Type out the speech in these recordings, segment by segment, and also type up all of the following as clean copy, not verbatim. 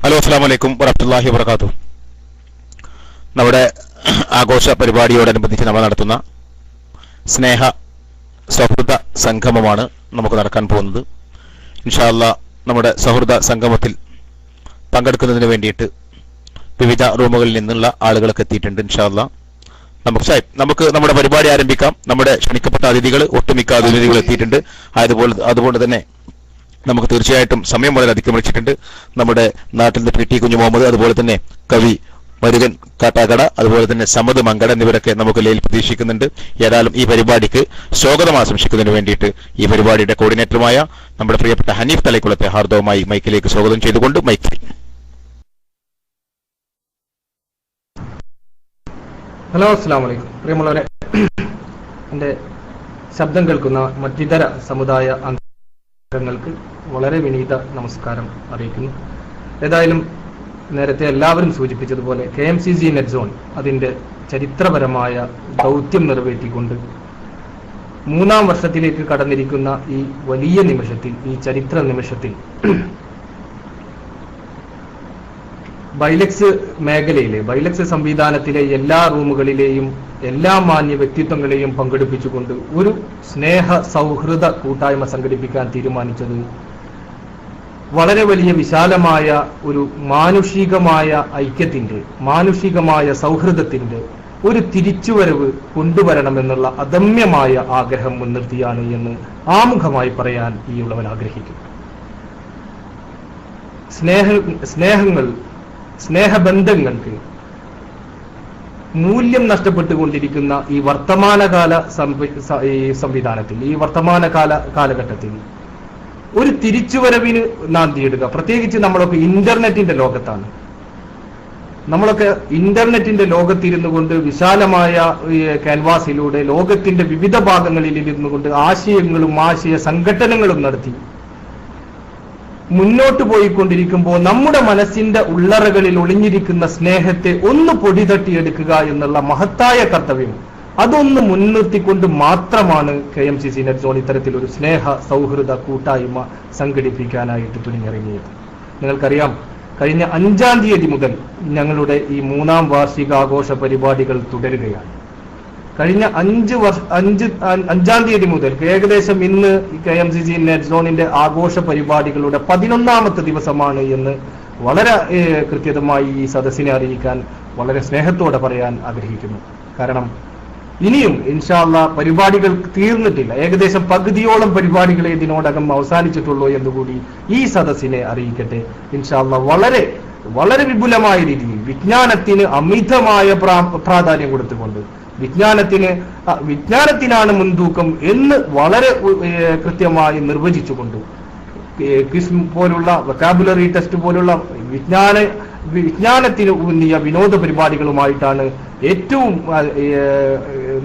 Hello, അസ്സലാമു അലൈക്കും വറഹ്മത്തുള്ളാഹി വബറകാതുഹു. നമ്മുടെ ആഘോഷ പരിപാടിയോടനുബന്ധിച്ച് നമ്മൾ നടത്തുന്ന സ്നേഹ സൗഹൃദ സംഗമമാണ് നമുക്ക് നടക്കാൻ പോകുന്നത്. ഇൻഷാ അല്ലാഹ് നമ്മുടെ സൗഹൃദ സംഗമത്തിൽ പങ്കെടുക്കുന്നതിന് വേണ്ടിയിട്ട് വിവിധ റൂമുകളിൽ നിന്നുള്ള ആളുകളൊക്കെ എത്തിയിട്ടുണ്ട്. ഇൻഷാ അല്ലാഹ് നമുക്ക് നമ്മുടെ പരിപാടി ആരംഭിക്കാം. നമ്മുടെ ക്ഷണിക്കപ്പെട്ട അതിഥികൾ, ഒട്ടുമിക്ക അതിഥികൾ എത്തിയിട്ടുണ്ട്. അതുകൊണ്ട് തന്നെ നമുക്ക് തീർച്ചയായിട്ടും സമയം വളരെ അതിക്രമിച്ചിട്ടുണ്ട്. നമ്മുടെ നാട്ടിൽ നിന്ന് പി.ടി. കുഞ്ഞു മുഹമ്മദ്, അതുപോലെ തന്നെ കവി മരുകൻ കാട്ടാക്കട, അതുപോലെ തന്നെ സമദ് മങ്കട എന്നിവരൊക്കെ നമുക്ക് ലയിൽ പ്രതീക്ഷിക്കുന്നുണ്ട്. ഏതായാലും ഈ പരിപാടിക്ക് സ്വാഗതം ആശംസിക്കുന്നതിന് വേണ്ടിയിട്ട് ഈ പരിപാടിയുടെ കോർഡിനേറ്ററുമായ നമ്മുടെ പ്രിയപ്പെട്ട ഹനീഫ് തലക്കുളത്തെ ഹാർദവമായി മൈക്കിലേക്ക് സ്വാഗതം ചെയ്തുകൊണ്ട് മൈക്കിൽ. ഹലോ, അസ്സലാമു അലൈക്കും. പ്രിയമുള്ളവരെ, എൻ്റെ ശബ്ദം കേൾക്കുന്ന മറ്റിതര സമുദായ അംഗങ്ങൾക്ക് വളരെ വിനീത നമസ്കാരം അറിയിക്കുന്നു. ഏതായാലും നേരത്തെ എല്ലാവരും സൂചിപ്പിച്ചതുപോലെ KMCC നെറ്റ് സോൺ അതിൻ്റെ ചരിത്രപരമായ ദൗത്യം നിറവേറ്റിക്കൊണ്ട് 3-ാം വർഷത്തിലേക്ക് കടന്നിരിക്കുന്ന ഈ വലിയ നിമിഷത്തിൽ, ഈ ചരിത്ര നിമിഷത്തിൽ ബൈലക്സ് മേഖലയിലെ, ബൈലക്സ് സംവിധാനത്തിലെ എല്ലാ റൂമുകളിലെയും എല്ലാ മാന്യ വ്യക്തിത്വങ്ങളെയും പങ്കെടുപ്പിച്ചുകൊണ്ട് ഒരു സ്നേഹ സൗഹൃദ കൂട്ടായ്മ സംഘടിപ്പിക്കാൻ തീരുമാനിച്ചത് വളരെ വലിയ വിശാലമായ ഒരു മാനുഷികമായ ഐക്യത്തിന്റെ, മാനുഷികമായ സൗഹൃദത്തിന്റെ ഒരു തിരിച്ചുവരവ് കൊണ്ടുവരണമെന്നുള്ള അദമ്യമായ ആഗ്രഹം മുൻനിർത്തിയാണ് എന്ന് ആമുഖമായി പറയാൻ ഈ ഉള്ളവൻ ആഗ്രഹിക്കുന്നു. സ്നേഹബന്ധങ്ങൾക്ക് മൂല്യം നഷ്ടപ്പെട്ടുകൊണ്ടിരിക്കുന്ന ഈ വർത്തമാനകാല സംവിധാനത്തിൽ, ഈ കാലഘട്ടത്തിൽ ഒരു തിരിച്ചുവരവിന് നാന്തിയിടുക. പ്രത്യേകിച്ച് നമ്മളൊക്കെ ഇന്റർനെറ്റിന്റെ ലോകത്താണ്. നമ്മളൊക്കെ ഇന്റർനെറ്റിന്റെ ലോകത്തിരുന്നു കൊണ്ട് വിശാലമായ ക്യാൻവാസിലൂടെ ലോകത്തിന്റെ വിവിധ ഭാഗങ്ങളിൽ ഇരുന്നു കൊണ്ട് ആശയങ്ങളും ആശയ സംഘടനകളും നടത്തി മുന്നോട്ട് പോയിക്കൊണ്ടിരിക്കുമ്പോൾ നമ്മുടെ മനസ്സിന്റെ ഉള്ളറകളിൽ ഒളിഞ്ഞിരിക്കുന്ന സ്നേഹത്തെ ഒന്ന് പൊടി തട്ടിയെടുക്കുക എന്നുള്ള മഹത്തായ കർത്തവ്യം, അതൊന്ന് മുൻനിർത്തിക്കൊണ്ട് മാത്രമാണ് KMCC നെറ്റ് സോൺ ഇത്തരത്തിലൊരു സ്നേഹ സൗഹൃദ കൂട്ടായ്മ സംഘടിപ്പിക്കാനായിട്ട് തുനിഞ്ഞിറങ്ങിയത്. നിങ്ങൾക്കറിയാം, കഴിഞ്ഞ 5-ാം തീയതി മുതൽ ഞങ്ങളുടെ ഈ 3-ാം വാർഷികാഘോഷ പരിപാടികൾ തുടരുകയാണ്. കഴിഞ്ഞ 5-ാം തീയതി മുതൽ ഏകദേശം ഇന്ന് KMCC നെറ്റ് സോണിന്റെ ആഘോഷ പരിപാടികളുടെ 11-ാമത്തെ ദിവസമാണ് എന്ന് വളരെ കൃത്യമായി ഈ സദസ്സിനെ അറിയിക്കാൻ വളരെ സ്നേഹത്തോടെ പറയാൻ ആഗ്രഹിക്കുന്നു. കാരണം ഇനിയും ഇൻഷാ അല്ലാഹ് പരിപാടികൾ തീർന്നിട്ടില്ല. ഏകദേശം പകുതിയോളം പരിപാടികളെ ഇതിനോടകം അവസാനിച്ചിട്ടുള്ളൂ എന്നുകൂടി ഈ സദസ്സിനെ അറിയിക്കട്ടെ. ഇൻഷാ അല്ലാഹ് വളരെ വളരെ വിപുലമായ രീതിയിൽ വിജ്ഞാനത്തിന് അമിതമായ പ്രാധാന്യം കൊടുത്തുകൊണ്ട്, വിജ്ഞാനത്തിനാണ് മുൻതൂക്കം എന്ന് വളരെ കൃത്യമായി നിർവചിച്ചുകൊണ്ട്, ക്വിസ് പോലുള്ള, വൊക്കാബുലറി ടെസ്റ്റ് പോലുള്ള വിജ്ഞാനത്തിന് ഊന്നിയ വിനോദ പരിപാടികളുമായിട്ടാണ് ഏറ്റവും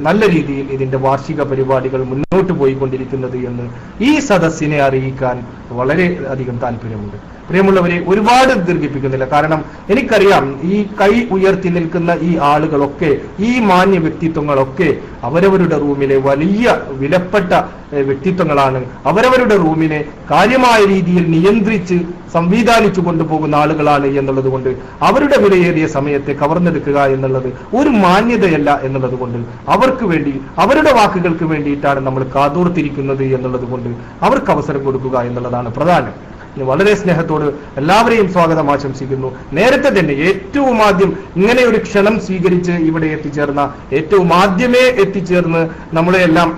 നല്ല രീതിയിൽ ഇതിന്റെ വാർഷിക പരിപാടികൾ മുന്നോട്ട് പോയിക്കൊണ്ടിരിക്കുന്നത് എന്ന് ഈ സദസ്സിനെ അറിയിക്കാൻ വളരെ അധികം താല്പര്യമുണ്ട്. പ്രിയമുള്ളവരെ, ഒരുപാട് ദീർഘിപ്പിക്കുന്നില്ല. കാരണം എനിക്കറിയാം, ഈ കൈ ഉയർത്തി നിൽക്കുന്ന ഈ ആളുകളൊക്കെ, ഈ മാന്യ വ്യക്തിത്വങ്ങളൊക്കെ അവരവരുടെ റൂമിലെ വലിയ വിലപ്പെട്ട വ്യക്തിത്വങ്ങളാണ്. അവരവരുടെ റൂമിനെ കാര്യമായ രീതിയിൽ നിയന്ത്രിച്ച് സംവിധാനിച്ചു കൊണ്ടുപോകുന്ന ആളുകളാണ് എന്നുള്ളത് കൊണ്ട് അവരുടെ വിലയേറിയ സമയത്തെ കവർന്നെടുക്കുക എന്നുള്ളത് ഒരു മാന്യതയല്ല എന്നുള്ളത് കൊണ്ട് അവർക്ക് വേണ്ടി, അവരുടെ വാക്കുകൾക്ക് വേണ്ടിയിട്ടാണ് നമ്മൾ കാതോർത്തിരിക്കുന്നത് എന്നുള്ളത് കൊണ്ട് അവർക്ക് അവസരം കൊടുക്കുക എന്നുള്ളതാണ് പ്രധാനം. വളരെ സ്നേഹത്തോട് എല്ലാവരെയും സ്വാഗതം ആശംസിക്കുന്നു. നേരത്തെ തന്നെ ഏറ്റവും ആദ്യം ഇങ്ങനെ ഒരു ക്ഷണം സ്വീകരിച്ച് ഇവിടെ എത്തിച്ചേർന്ന, ഏറ്റവും ആദ്യമേ എത്തിച്ചേർന്ന് നമ്മളെല്ലാം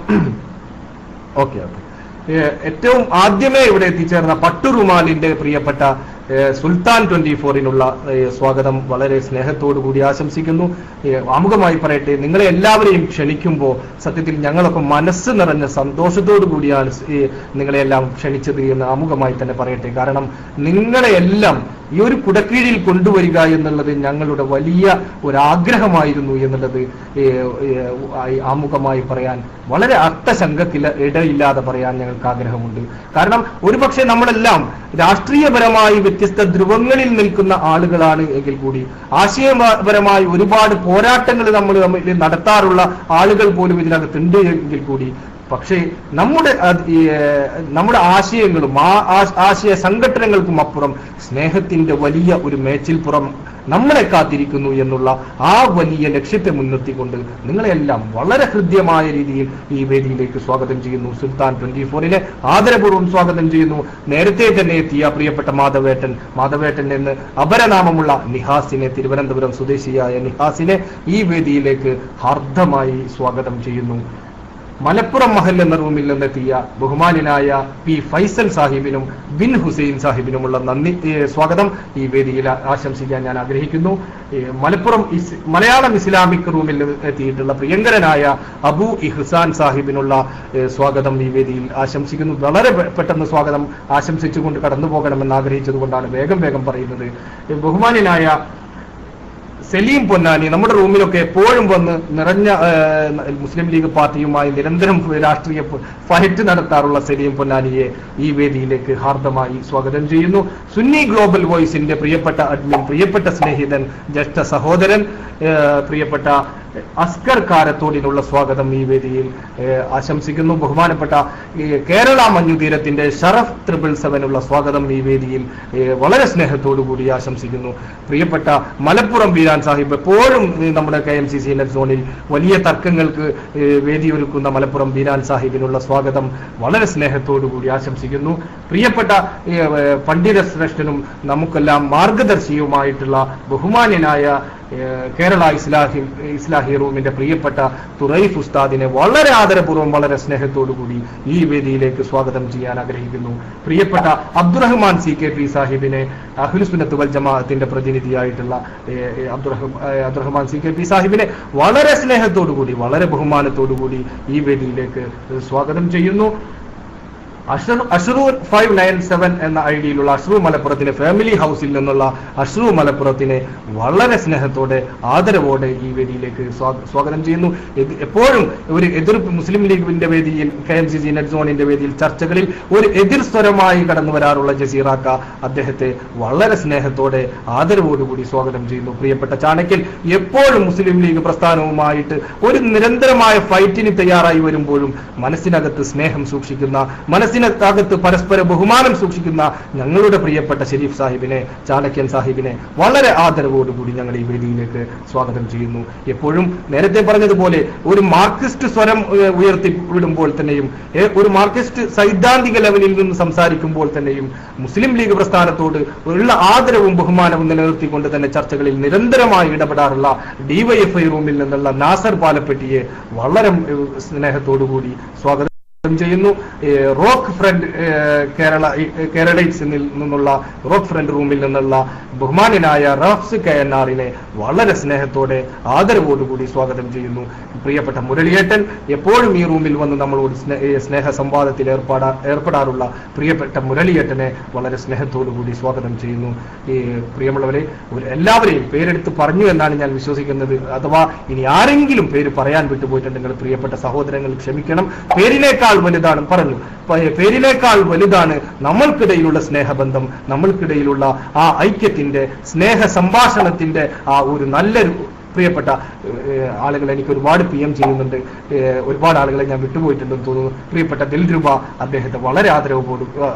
ഏറ്റവും ആദ്യമേ ഇവിടെ എത്തിച്ചേർന്ന പട്ടുറുമാലിന്റെ പ്രിയപ്പെട്ട സുൽത്താൻ 24-നുള്ള സ്വാഗതം വളരെ സ്നേഹത്തോടു കൂടി ആശംസിക്കുന്നു. ആമുഖമായി പറയട്ടെ, നിങ്ങളെ എല്ലാവരെയും ക്ഷണിക്കുമ്പോൾ സത്യത്തിൽ ഞങ്ങളൊക്കെ മനസ്സ് നിറഞ്ഞ സന്തോഷത്തോടു കൂടിയാണ് നിങ്ങളെല്ലാം ക്ഷണിച്ചത് എന്ന് ആമുഖമായി തന്നെ പറയട്ടെ. കാരണം നിങ്ങളെയെല്ലാം ഈ ഒരു കുടക്കീഴിൽ കൊണ്ടുവരിക എന്നുള്ളത് ഞങ്ങളുടെ വലിയ ഒരാഗ്രഹമായിരുന്നു എന്നുള്ളത് ആമുഖമായി പറയാൻ വളരെ അർത്ഥശങ്കക്കില്ല ഇടയില്ലാതെ പറയാൻ ഞങ്ങൾക്ക് ആഗ്രഹമുണ്ട്. കാരണം ഒരുപക്ഷെ നമ്മളെല്ലാം രാഷ്ട്രീയപരമായി വ്യത്യസ്ത ധ്രുവങ്ങളിൽ നിൽക്കുന്ന ആളുകളാണ് എങ്കിൽ കൂടി, ആശയപരമായി ഒരുപാട് പോരാട്ടങ്ങൾ നമ്മൾ നടത്താറുള്ള ആളുകൾ പോലും ഇതിനകത്തുണ്ട് എങ്കിൽ കൂടി, പക്ഷേ നമ്മുടെ ആശയങ്ങളും ആശയ സംഘടനകൾക്കും അപ്പുറം സ്നേഹത്തിന്റെ വലിയ ഒരു മേച്ചിൽപ്പുറം നമ്മളെ കാത്തിരിക്കുന്നു എന്നുള്ള ആ വലിയ ലക്ഷ്യത്തെ മുൻനിർത്തിക്കൊണ്ട് നിങ്ങളെല്ലാം വളരെ ഹൃദ്യമായ രീതിയിൽ ഈ വേദിയിലേക്ക് സ്വാഗതം ചെയ്യുന്നു. സുൽത്താൻ 24-നെ ആദരപൂർവ്വം സ്വാഗതം ചെയ്യുന്നു. നേരത്തെ തന്നെ എത്തിയ പ്രിയപ്പെട്ട മാധവേട്ടൻ എന്ന് അപരനാമമുള്ള നിഹാസിനെ, തിരുവനന്തപുരം സ്വദേശിയായ നിഹാസിനെ ഈ വേദിയിലേക്ക് ഹാർദമായി സ്വാഗതം ചെയ്യുന്നു. മലപ്പുറം മഹൽ എന്ന റൂമിൽ നിന്നെത്തിയ ബഹുമാനായ പി ഫൈസൽ സാഹിബിനും ബിൻ ഹുസൈൻ സാഹിബിനുമുള്ള സ്വാഗതം ഈ വേദിയിൽ ആശംസിക്കാൻ ഞാൻ ആഗ്രഹിക്കുന്നു. മലയാളം ഇസ്ലാമിക് റൂമിൽ എത്തിയിട്ടുള്ള പ്രിയങ്കരനായ അബു ഇഹ്സാൻ സാഹിബിനുള്ള സ്വാഗതം ഈ വേദിയിൽ ആശംസിക്കുന്നു. വളരെ പെട്ടെന്ന് സ്വാഗതം ആശംസിച്ചുകൊണ്ട് കടന്നു പോകണമെന്ന് ആഗ്രഹിച്ചതുകൊണ്ടാണ് വേഗം പറയുന്നത്. ബഹുമാനായ സലീം പൊന്നാനി, നമ്മുടെ റൂമിലൊക്കെ എപ്പോഴും വന്ന് നിറഞ്ഞ മുസ്ലിം ലീഗ് പാർട്ടിയുമായി നിരന്തരം രാഷ്ട്രീയ ഫൈറ്റ് നടത്താറുള്ള സലീം പൊന്നാനിയെ ഈ വേദിയിലേക്ക് ഹാർദമായി സ്വാഗതം ചെയ്യുന്നു. സുന്നി ഗ്ലോബൽ വോയിസിന്റെ പ്രിയപ്പെട്ട അഡ്മിൻ, പ്രിയപ്പെട്ട സ്നേഹിതൻ, ജ്യേഷ്ഠ സഹോദരൻ, പ്രിയപ്പെട്ട അസ്കർ കാരത്തോടിനുള്ള സ്വാഗതം ഈ വേദിയിൽ ആശംസിക്കുന്നു. ബഹുമാനപ്പെട്ട കേരള മഞ്ഞുതീരത്തിന്റെ ഷറഫ് 777 സ്വാഗതം ഈ വേദിയിൽ വളരെ സ്നേഹത്തോടുകൂടി ആശംസിക്കുന്നു. പ്രിയപ്പെട്ട മലപ്പുറം ബീരാൻ സാഹിബ്, എപ്പോഴും നമ്മുടെ KMCC നെറ്റ് സോണിൽ വലിയ തർക്കങ്ങൾക്ക് വേദിയൊരുക്കുന്ന മലപ്പുറം ബീരാൻ സാഹിബിനുള്ള സ്വാഗതം വളരെ സ്നേഹത്തോടുകൂടി ആശംസിക്കുന്നു. പ്രിയപ്പെട്ട പണ്ഡിത ശ്രേഷ്ഠനും നമുക്കെല്ലാം മാർഗദർശിയുമായിട്ടുള്ള ബഹുമാന്യനായ കേരള ഇസ്ലാഹി റൂമിന്റെ പ്രിയപ്പെട്ട തുറൈഫ് ഉസ്താദിനെ വളരെ ആദരപൂർവ്വം വളരെ സ്നേഹത്തോടുകൂടി ഈ വേദിയിലേക്ക് സ്വാഗതം ചെയ്യാൻ ആഗ്രഹിക്കുന്നു. പ്രിയപ്പെട്ട അബ്ദുറഹ്മാൻ CKP സാഹിബിനെ അഹ്ലുസ് സുന്നത്ത് വൽ ജമാഅത്തിന്റെ പ്രതിനിധിയായിട്ടുള്ള അബ്ദുറഹ്മാൻ CKP സാഹിബിനെ വളരെ സ്നേഹത്തോടുകൂടി വളരെ ബഹുമാനത്തോടുകൂടി ഈ വേദിയിലേക്ക് സ്വാഗതം ചെയ്യുന്നു. അഷ്റൂ 597 എന്ന ഐഡിയിലുള്ള അഷ്റൂ മലപ്പുറത്തിനെ, ഫാമിലി ഹൗസിൽ നിന്നുള്ള അഷ്റൂ മലപ്പുറത്തിനെ വളരെ സ്നേഹത്തോടെ ആദരവോടെ ഈ വേദിയിലേക്ക് സ്വാഗതം ചെയ്യുന്നു. എപ്പോഴും ഒരു എതിർ മുസ്ലിം ലീഗിന്റെ വേദിയിൽ, KMCC നെറ്റ് സോണിന്റെ വേദിയിൽ ചർച്ചകളിൽ ഒരു എതിർ സ്വരമായി കടന്നു വരാറുള്ള ജസീറാക്ക, അദ്ദേഹത്തെ വളരെ സ്നേഹത്തോടെ ആദരവോടുകൂടി സ്വാഗതം ചെയ്യുന്നു. പ്രിയപ്പെട്ട ചാണക്യൻ, എപ്പോഴും മുസ്ലിം ലീഗ് പ്രസ്ഥാനവുമായിട്ട് ഒരു നിരന്തരമായ ഫൈറ്റിന് തയ്യാറായി വരുമ്പോഴും മനസ്സിനകത്ത് സ്നേഹം സൂക്ഷിക്കുന്ന, മനസ്സിനകത്ത് പരസ്പര ബഹുമാനം സൂക്ഷിക്കുന്ന ഞങ്ങളുടെ പ്രിയപ്പെട്ട ഷെരീഫ് സാഹിബിനെ, ചാണക്യൻ സാഹിബിനെ വളരെ ആദരവോടുകൂടി ഞങ്ങൾ ഈ വേദിയിലേക്ക് സ്വാഗതം ചെയ്യുന്നു. എപ്പോഴും നേരത്തെ പറഞ്ഞതുപോലെ ഒരു മാർക്സിസ്റ്റ് സ്വരം ഉയർത്തിവിടുമ്പോൾ തന്നെയും, ഒരു മാർക്സിസ്റ്റ് സൈദ്ധാന്തിക ലെവലിൽ നിന്ന് സംസാരിക്കുമ്പോൾ തന്നെയും മുസ്ലിം ലീഗ് പ്രസ്ഥാനത്തോട് ഉള്ള ആദരവും ബഹുമാനവും നിലനിർത്തിക്കൊണ്ട് തന്നെ ചർച്ചകളിൽ നിരന്തരമായി ഇടപെടാറുള്ള DYFI റൂമിൽ നിന്നുള്ള നാസർ പാലപ്പെട്ടിയെ വളരെ സ്നേഹത്തോടുകൂടി സ്വാഗതം ചെയ്യുന്നു. റോക്ക് ഫ്രണ്ട് കേരളൈറ്റ്സിൽ നിന്നുള്ള റോക്ക് ഫ്രണ്ട് റൂമിൽ നിന്നുള്ള ബഹുമാന്യനായ റഫ്സ് KNRനെ വളരെ സ്നേഹത്തോടെ ആദരവോടുകൂടി സ്വാഗതം ചെയ്യുന്നു. പ്രിയപ്പെട്ട മുരളിയേട്ടൻ, എപ്പോഴും ഈ റൂമിൽ വന്ന് നമ്മളോട് സ്നേഹ സംവാദത്തിൽ ഏർപ്പെടാറുള്ള പ്രിയപ്പെട്ട മുരളിയേട്ടനെ വളരെ സ്നേഹത്തോടുകൂടി സ്വാഗതം ചെയ്യുന്നു. ഈ പ്രിയമുള്ളവരെ, എല്ലാവരെയും പേരെടുത്ത് പറഞ്ഞു എന്നാണ് ഞാൻ വിശ്വസിക്കുന്നത്. അഥവാ ഇനി ആരെങ്കിലും പേര് പറയാൻ വിട്ടുപോയിട്ടുണ്ടെങ്കിൽ പ്രിയപ്പെട്ട സഹോദരങ്ങൾ ക്ഷമിക്കണം. പേരിനേക്കാൾ വലുതാണ് പറഞ്ഞു, പേരിനേക്കാൾ വലുതാണ് നമ്മൾക്കിടയിലുള്ള സ്നേഹബന്ധം, നമ്മൾക്കിടയിലുള്ള ആ ഐക്യത്തിന്റെ, സ്നേഹ സംഭാഷണത്തിന്റെ ആ ഒരു നല്ലൊരു പ്രിയപ്പെട്ട ആളുകൾ എനിക്ക് ഒരുപാട് PM ചെയ്യുന്നുണ്ട്. ഒരുപാട് ആളുകളെ ഞാൻ വിട്ടുപോയിട്ടുണ്ടെന്ന് തോന്നുന്നു. പ്രിയപ്പെട്ട ദിൽരുബ, അദ്ദേഹത്തെ വളരെ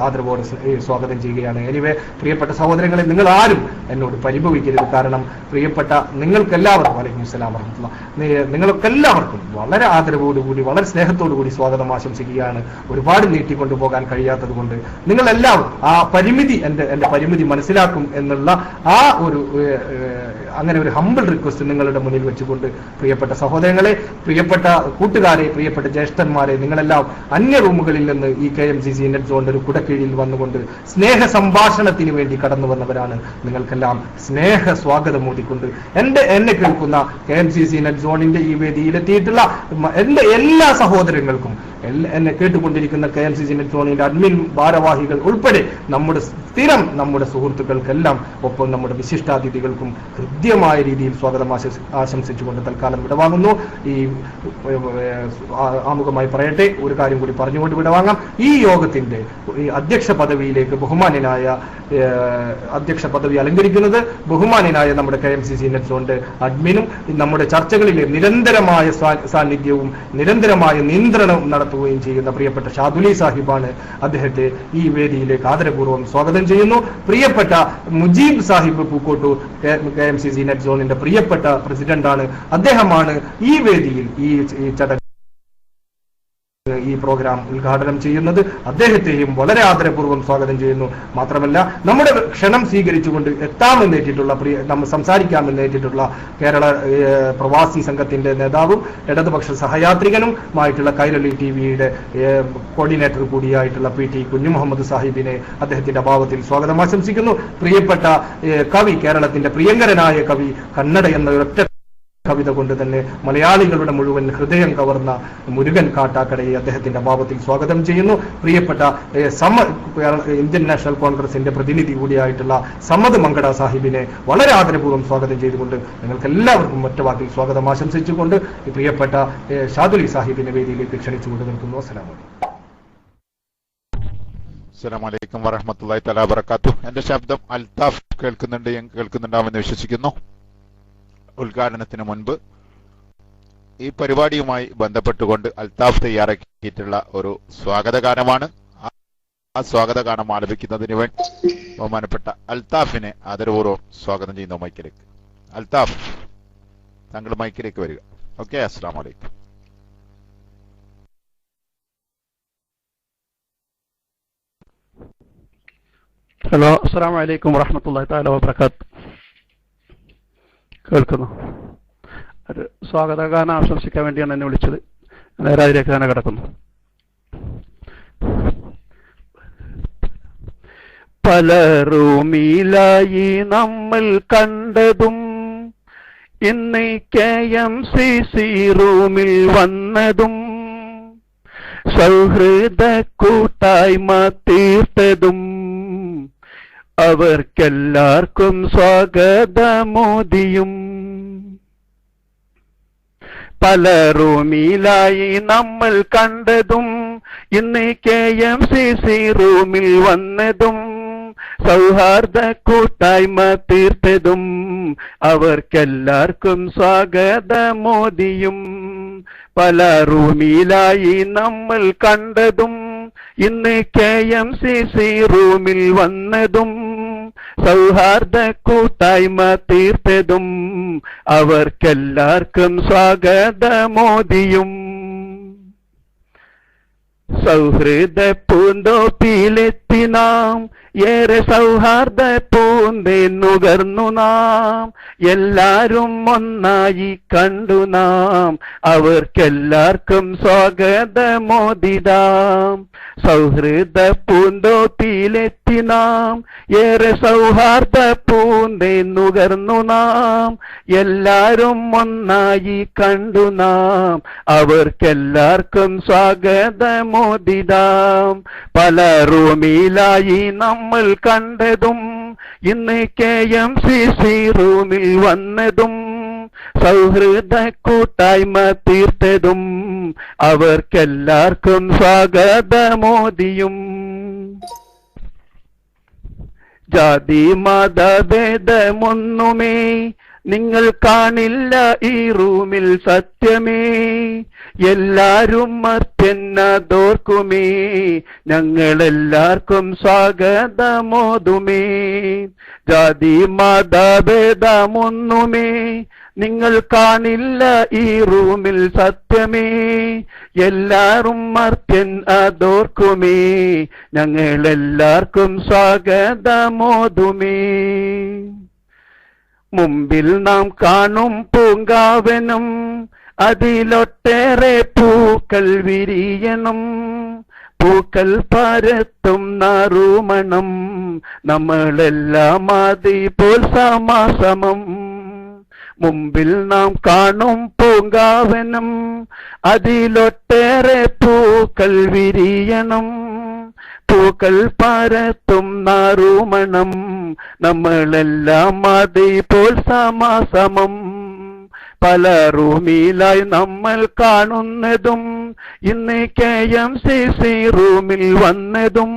ആദരവോടെ സ്വാഗതം ചെയ്യുകയാണ്. എനിവേ, പ്രിയപ്പെട്ട സഹോദരങ്ങളെ, നിങ്ങൾ ആരും എന്നോട് പരിഭവിക്കരുത്. കാരണം പ്രിയപ്പെട്ട നിങ്ങൾക്കെല്ലാവർക്കും, വലൈക്കും അസ്സലാം വറഹ്മത്തുള്ളാഹി, നിങ്ങൾക്കെല്ലാവർക്കും വളരെ ആദരവോടുകൂടി വളരെ സ്നേഹത്തോടുകൂടി സ്വാഗതം ആശംസിക്കുകയാണ്. ഒരുപാട് നീട്ടിക്കൊണ്ടുപോകാൻ കഴിയാത്തത് കൊണ്ട് നിങ്ങളെല്ലാവരും ആ പരിമിതി, എന്റെ പരിമിതി മനസ്സിലാക്കും എന്നുള്ള ആ ഒരു അങ്ങനെ ഒരു ഹമ്പിൾ റിക്വസ്റ്റ് നിങ്ങളുടെ മുന്നിൽ വെച്ചുകൊണ്ട്, പ്രിയപ്പെട്ട സഹോദരങ്ങളെ, പ്രിയപ്പെട്ട കൂട്ടുകാരെ, പ്രിയപ്പെട്ട ജ്യേഷ്ഠന്മാരെ, നിങ്ങളെല്ലാം അന്യ റൂമുകളിൽ നിന്ന് ഈ KMCC നെറ്റ് സോണിന്റെ ഒരു കുടക്കീഴിൽ വന്നുകൊണ്ട് സ്നേഹ സംഭാഷണത്തിന് വേണ്ടി കടന്നു വന്നവരാണ്. നിങ്ങൾക്കെല്ലാം സ്നേഹ സ്വാഗതം മൂടിക്കൊണ്ട് എന്നെ കേൾക്കുന്ന KMCC നെറ്റ് സോണിന്റെ ഈ വേദിയിലെത്തിയിട്ടുള്ള എന്റെ എല്ലാ സഹോദരങ്ങൾക്കും, എന്നെ കേട്ടുകൊണ്ടിരിക്കുന്ന KMCC നെറ്റ് സോണിന്റെ അഡ്മിൻ ഭാരവാഹികൾ ഉൾപ്പെടെ നമ്മുടെ സുഹൃത്തുക്കൾക്കെല്ലാം, ഒപ്പം നമ്മുടെ വിശിഷ്ടാതിഥികൾക്കും ഹൃദ്യമായ രീതിയിൽ സ്വാഗതം ആശംസിച്ചുകൊണ്ട് തൽക്കാലം വിടവാങ്ങുന്നു. ഈ ആമുഖമായി പറയട്ടെ, ഒരു കാര്യം കൂടി പറഞ്ഞുകൊണ്ട് വിടവാങ്ങാം. ഈ യോഗത്തിന്റെ ഈ അധ്യക്ഷ പദവിയിലേക്ക് അധ്യക്ഷ പദവി അലങ്കരിക്കുന്നത് ബഹുമാന്യനായ നമ്മുടെ KMCC നെറ്റ് സോണിന്റെ അഡ്മിനും നമ്മുടെ ചർച്ചകളിലെ നിരന്തരമായ സാന്നിധ്യവും നിരന്തരമായ നിയന്ത്രണവും നടത്തുകയും ചെയ്യുന്ന പ്രിയപ്പെട്ട ഷാദുലി സാഹിബാണ്. അദ്ദേഹത്തെ ഈ വേദിയിലേക്ക് ആദരപൂർവ്വം സ്വാഗതം ചെയ്യുന്നു. പ്രിയപ്പെട്ട മുജീബ് സാഹിബ് പൂക്കോട്ടൂർ KMCC നെറ്റ് സോണിന്റെ പ്രിയപ്പെട്ട പ്രസിഡന്റാണ്. അദ്ദേഹമാണ് ഈ വേദിയിൽ ഈ ചടങ്ങ് ഈ പ്രോഗ്രാം ഉദ്ഘാടനം ചെയ്യുന്നത്. അദ്ദേഹത്തെയും വളരെ ആദരപൂർവ്വം സ്വാഗതം ചെയ്യുന്നു. മാത്രമല്ല, നമ്മുടെ ക്ഷണം സ്വീകരിച്ചുകൊണ്ട് എത്താമെന്നേറ്റിട്ടുള്ള നമ്മൾ സംസാരിക്കാമെന്നേറ്റിട്ടുള്ള കേരള പ്രവാസി സംഘത്തിന്റെ നേതാവും ഇടതുപക്ഷ സഹയാത്രികനുമായിട്ടുള്ള കൈരളി TVയുടെ കോർഡിനേറ്റർ കൂടിയായിട്ടുള്ള PT കുഞ്ഞുമുഹമ്മദ് സാഹിബിനെ അദ്ദേഹത്തിന്റെ അഭാവത്തിൽ സ്വാഗതം ആശംസിക്കുന്നു. പ്രിയപ്പെട്ട കവി, കേരളത്തിന്റെ പ്രിയങ്കരനായ കവി, കന്നഡ എന്ന ഒരൊറ്റ കവിത കൊണ്ട് തന്നെ മലയാളികളുടെ മുഴുവൻ ഹൃദയം കവർന്ന മുരുകൻ കാട്ടാക്കടയെ അദ്ദേഹത്തിന്റെ അഭാവത്തിൽ സ്വാഗതം ചെയ്യുന്നു. പ്രിയപ്പെട്ട ഇന്ത്യൻ നാഷണൽ കോൺഗ്രസിന്റെ പ്രതിനിധി കൂടിയായിട്ടുള്ള സമദ് മങ്കട സാഹിബിനെ വളരെ ആദരപൂർവ്വം സ്വാഗതം ചെയ്തുകൊണ്ട് നിങ്ങൾക്ക് എല്ലാവർക്കും ഒറ്റവാക്കിൽ സ്വാഗതം ആശംസിച്ചുകൊണ്ട് പ്രിയപ്പെട്ട ഷാദുലി സാഹിബിനെ വേദിയിലേക്ക് ക്ഷണിച്ചുകൊണ്ട് നിൽക്കുന്നു. അസ്സലാമു അലൈക്കും വറഹ്മത്തുള്ളാഹി തആല വബറകാതുഹു. എന്റെ ശബ്ദം അൽതാഫ് കേൾക്കുന്നുണ്ടാവുമെന്ന് വിശ്വസിക്കുന്നു. ഉദ്ഘാടനത്തിന് മുൻപ് ഈ പരിപാടിയുമായി ബന്ധപ്പെട്ടുകൊണ്ട് അൽതാഫ് തയ്യാറാക്കിയിട്ടുള്ള ഒരു സ്വാഗതഗാനമാണ്. ആ സ്വാഗതഗാനം ആലപിക്കുന്നതിന് വേണ്ടി ബഹുമാനപ്പെട്ട അൽതാഫിനെ ആദരപൂർവ്വം സ്വാഗതം ചെയ്യുന്നു മൈക്കിലേക്ക്. അൽതാഫ്, താങ്കൾ മൈക്കിലേക്ക് വരിക. ഓക്കെ, അസ്സലാമു അലൈക്കും. ഹലോ, അസ്സലാമു അലൈക്കും വറഹ്മത്തുള്ളാഹി തആല വബറകാതുഹു. കേൾക്കുന്നു. ഒരു സ്വാഗതഗാനം ആശംസിക്കാൻ വേണ്ടിയാണ് എന്നെ വിളിച്ചത്. നേരെ അതിലേക്ക് തന്നെ കിടക്കുന്നു. പലറുമിലായി നമ്മൾ കണ്ടതും ഇന്ന് KMCC റൂമിൽ വന്നതും സൗഹൃദ കൂട്ടായ്മ തീർത്തതും അവർക്കെല്ലാവർക്കും സ്വാഗതമോദിയും. പലറുമിലായി നമ്മൾ കണ്ടതും ഇന്ന് KMCC റൂമിൽ വന്നതും സൗഹാർദ്ദ കൂട്ടായ്മ തീർത്തതും അവർക്കെല്ലാവർക്കും സ്വാഗതമോദിയും. പലറുമിലായി നമ്മൾ കണ്ടതും ഇന്ന് KMCC റൂമിൽ വന്നതും സൗഹാർദ്ദ കൂട്ടായ്മ തീർത്തതും അവർക്കെല്ലാവർക്കും സ്വാഗതമോദിയും. സൗഹൃദ പൂന്തോപ്പിലെത്തി നാം ഏറെ സൗഹാർദ്ദ പൂന്തേ നുകർന്നു നാം എല്ലാരും ഒന്നായി കണ്ടു നാം അവർക്കെല്ലാവർക്കും സ്വാഗതമോദിതാം. സൗഹൃദ പൂന്തോപ്പിലെത്തി നാം ഏറെ സൗഹാർദ്ദ പൂന്തേ നുകർന്നു നാം എല്ലാരും ഒന്നായി കണ്ടു നാം അവർക്കെല്ലാവർക്കും സ്വാഗതമോദിതാം. പലറുമിലായി നമ്മൾ കണ്ടതും ഇന്ന് KMCC റൂമിൽ വന്നതും സൗഹൃദ കൂട്ടായ്മ തീർത്തതും അവർക്കെല്ലാവർക്കും സ്വാഗതമോദിയും. ജാതി മതഭേദമൊന്നുമേ നിങ്ങൾ കാണില്ല ഈ റൂമിൽ സത്യമേ. എല്ലാരും മർത്യന്നതോർക്കുമേ ഞങ്ങളെല്ലാവർക്കും സ്വാഗതമോതുമേ. ജാതി മതഭേദമൊന്നുമേ നിങ്ങൾ കാണില്ല ഈ റൂമിൽ സത്യമേ. എല്ലാരും മർത്യൻ അതോർക്കുമേ ഞങ്ങളെല്ലാവർക്കും സ്വാഗതമോതുമേ. മുമ്പിൽ നാം കാണും പൂങ്കാവനം അതിലൊട്ടേറെ പൂക്കൾ വിരിയണം. പൂക്കൾ പരത്തും നറുമണം നമ്മളെല്ലാം അതിപോൽ സമാസമം. മുമ്പിൽ നാം കാണും പൂങ്കാവനം അതിലൊട്ടേറെ പൂക്കൾ വിരിയണം. പൂക്കൾ പരത്തും നറുമണം നമ്മളെല്ലാം അതിപോൽ സമാസമം. പല റൂമിലായി നമ്മൾ കാണുന്നതും ഇന്ന് KMCC റൂമിൽ വന്നതും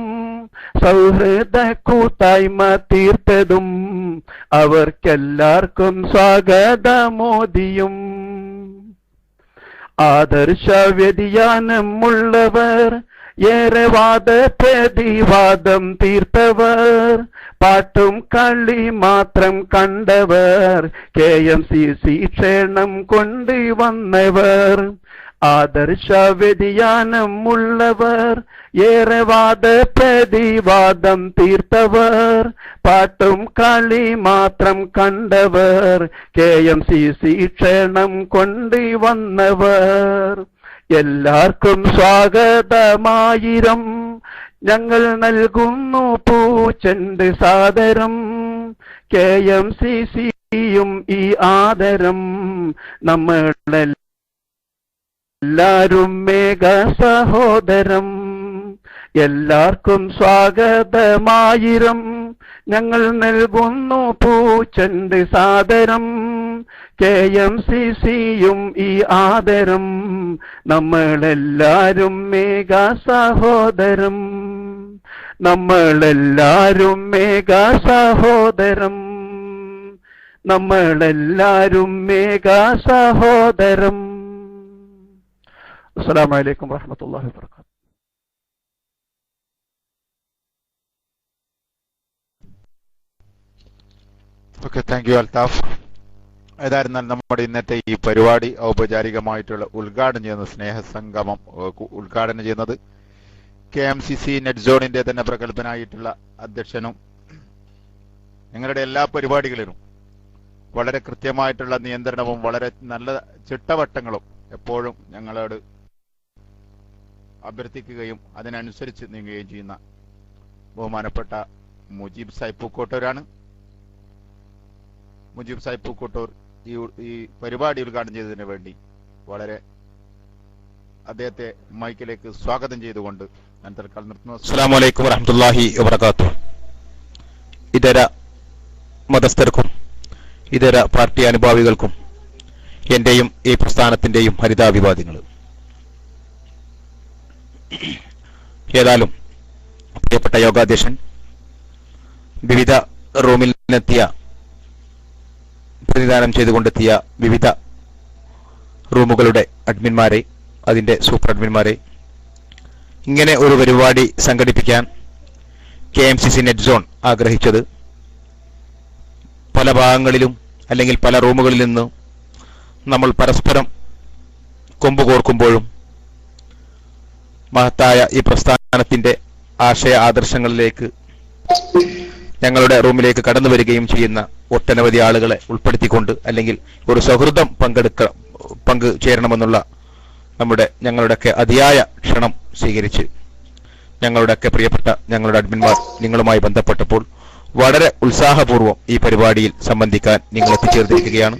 സൗഹൃദ കൂട്ടായ്മ തീർത്തതും അവർക്കെല്ലാവർക്കും സ്വാഗതമോദിയും. ആദർശ വ്യതിയാനമുള്ളവർ ഏറെ വാദപ്രതിവാദം തീർത്തവർ പാട്ടും കളി മാത്രം കണ്ടവർ KMCC ക്ഷേണം കൊണ്ടുവന്നവർ. ആദർശ വ്യതിയാനമുള്ളവർ ഏറെ വാദപ്രതിവാദം തീർത്തവർ പാട്ടും കളി മാത്രം കണ്ടവർ KMCC ക്ഷേണം കൊണ്ടുവന്നവർ. എല്ലാവർക്കും സ്വാഗതമായിരം ഞങ്ങൾ നൽകുന്നു പൂച്ചെണ്ട് സാദരം. KMCCയും ഈ ആദരം നമ്മളെല്ലാരും മേഘ സഹോദരം. എല്ലാവർക്കും സ്വാഗതമായിരം ഞങ്ങൾ നൽകുന്നു പൂച്ചെണ്ട് സാദരം. KMCCയും ഈ ആദരം നമ്മളെല്ലാരും മേഘ സഹോദരം. നമ്മളെല്ലാരും മേഘ സഹോദരം. നമ്മളെല്ലാരും മേഘ സഹോദരം. അസ്സലാമു അലൈക്കും വറഹ്മത്തുള്ളാഹി വബറകാതുഹു. Okay, thank you Althaf. ഏതായിരുന്നാൽ നമ്മുടെ ഇന്നത്തെ ഈ പരിപാടി ഔപചാരികമായിട്ടുള്ള ഉദ്ഘാടനം ചെയ്യുന്ന സ്നേഹസംഗമം ഉദ്ഘാടനം ചെയ്യുന്നത് KMCC നെറ്റ് സോണിന്റെ തന്നെ പ്രഗത്ഭനായിട്ടുള്ള അധ്യക്ഷനും ഞങ്ങളുടെ എല്ലാ പരിപാടികളിലും വളരെ കൃത്യമായിട്ടുള്ള നിയന്ത്രണവും വളരെ നല്ല ചിട്ടവട്ടങ്ങളും എപ്പോഴും ഞങ്ങളോട് അഭ്യർത്ഥിക്കുകയും അതിനനുസരിച്ച് നീങ്ങുകയും ചെയ്യുന്ന ബഹുമാനപ്പെട്ട മുജീബ് സാഹിബ് പൂക്കോട്ടൂരാണ്. മുജീബ് സാഹിബ് പൂക്കോട്ടൂർ ഈ പരിപാടി ഉദ്ഘാടനം ചെയ്തതിന് വേണ്ടി വളരെ അദ്ദേഹത്തെ മൈക്കിലേക്ക് സ്വാഗതം ചെയ്തുകൊണ്ട് ഞാൻ തൽക്കാലം നിർത്തുന്നു. അസ്സലാമു അലൈക്കും വറഹ്മത്തുള്ളാഹി വബറകാതുഹു. ഇതര മതസ്ഥർക്കും ഇതര പാർട്ടി അനുഭാവികൾക്കും എന്റെയും ഈ പ്രസ്ഥാനത്തിന്റെയും ഹരിതാഭിവാദ്യങ്ങൾ. ഏതായാലും പ്രിയപ്പെട്ട യോഗാധ്യക്ഷൻ, വിവിധ റൂമിൽ നിന്നെത്തിയ പ്രതിദാനം ചെയ്തുകൊണ്ടെത്തിയ വിവിധ റൂമുകളുടെ അഡ്മിന്മാരെ, അതിന്റെ സൂപ്പർ അഡ്മിന്മാരെ, ഇങ്ങനെ ഒരു പരിപാടി സംഘടിപ്പിക്കാൻ KMCC നെറ്റ് സോൺ ആഗ്രഹിച്ചത് പല ഭാഗങ്ങളിലും അല്ലെങ്കിൽ പല റൂമുകളിൽ നിന്ന് നമ്മൾ പരസ്പരം കൊമ്പുകോർക്കുമ്പോഴും മഹത്തായ ഈ പ്രസ്ഥാനത്തിന്റെ ആശയ ആദർശങ്ങളിലേക്ക് ഞങ്ങളുടെ റൂമിലേക്ക് കടന്നു വരികയും ചെയ്യുന്ന ഒട്ടനവധി ആളുകളെ ഉൾപ്പെടുത്തിക്കൊണ്ട് അല്ലെങ്കിൽ ഒരു സൗഹൃദം പങ്കുചേരണമെന്നുള്ള ഞങ്ങളുടെയൊക്കെ അതിയായ ക്ഷണം സ്വീകരിച്ച് ഞങ്ങളുടെയൊക്കെ പ്രിയപ്പെട്ട ഞങ്ങളുടെ അഡ്മിന്മാർ നിങ്ങളുമായി ബന്ധപ്പെട്ടപ്പോൾ വളരെ ഉത്സാഹപൂർവ്വം ഈ പരിപാടിയിൽ സംബന്ധിക്കാൻ നിങ്ങൾ എത്തിച്ചേർന്നിരിക്കുകയാണ്.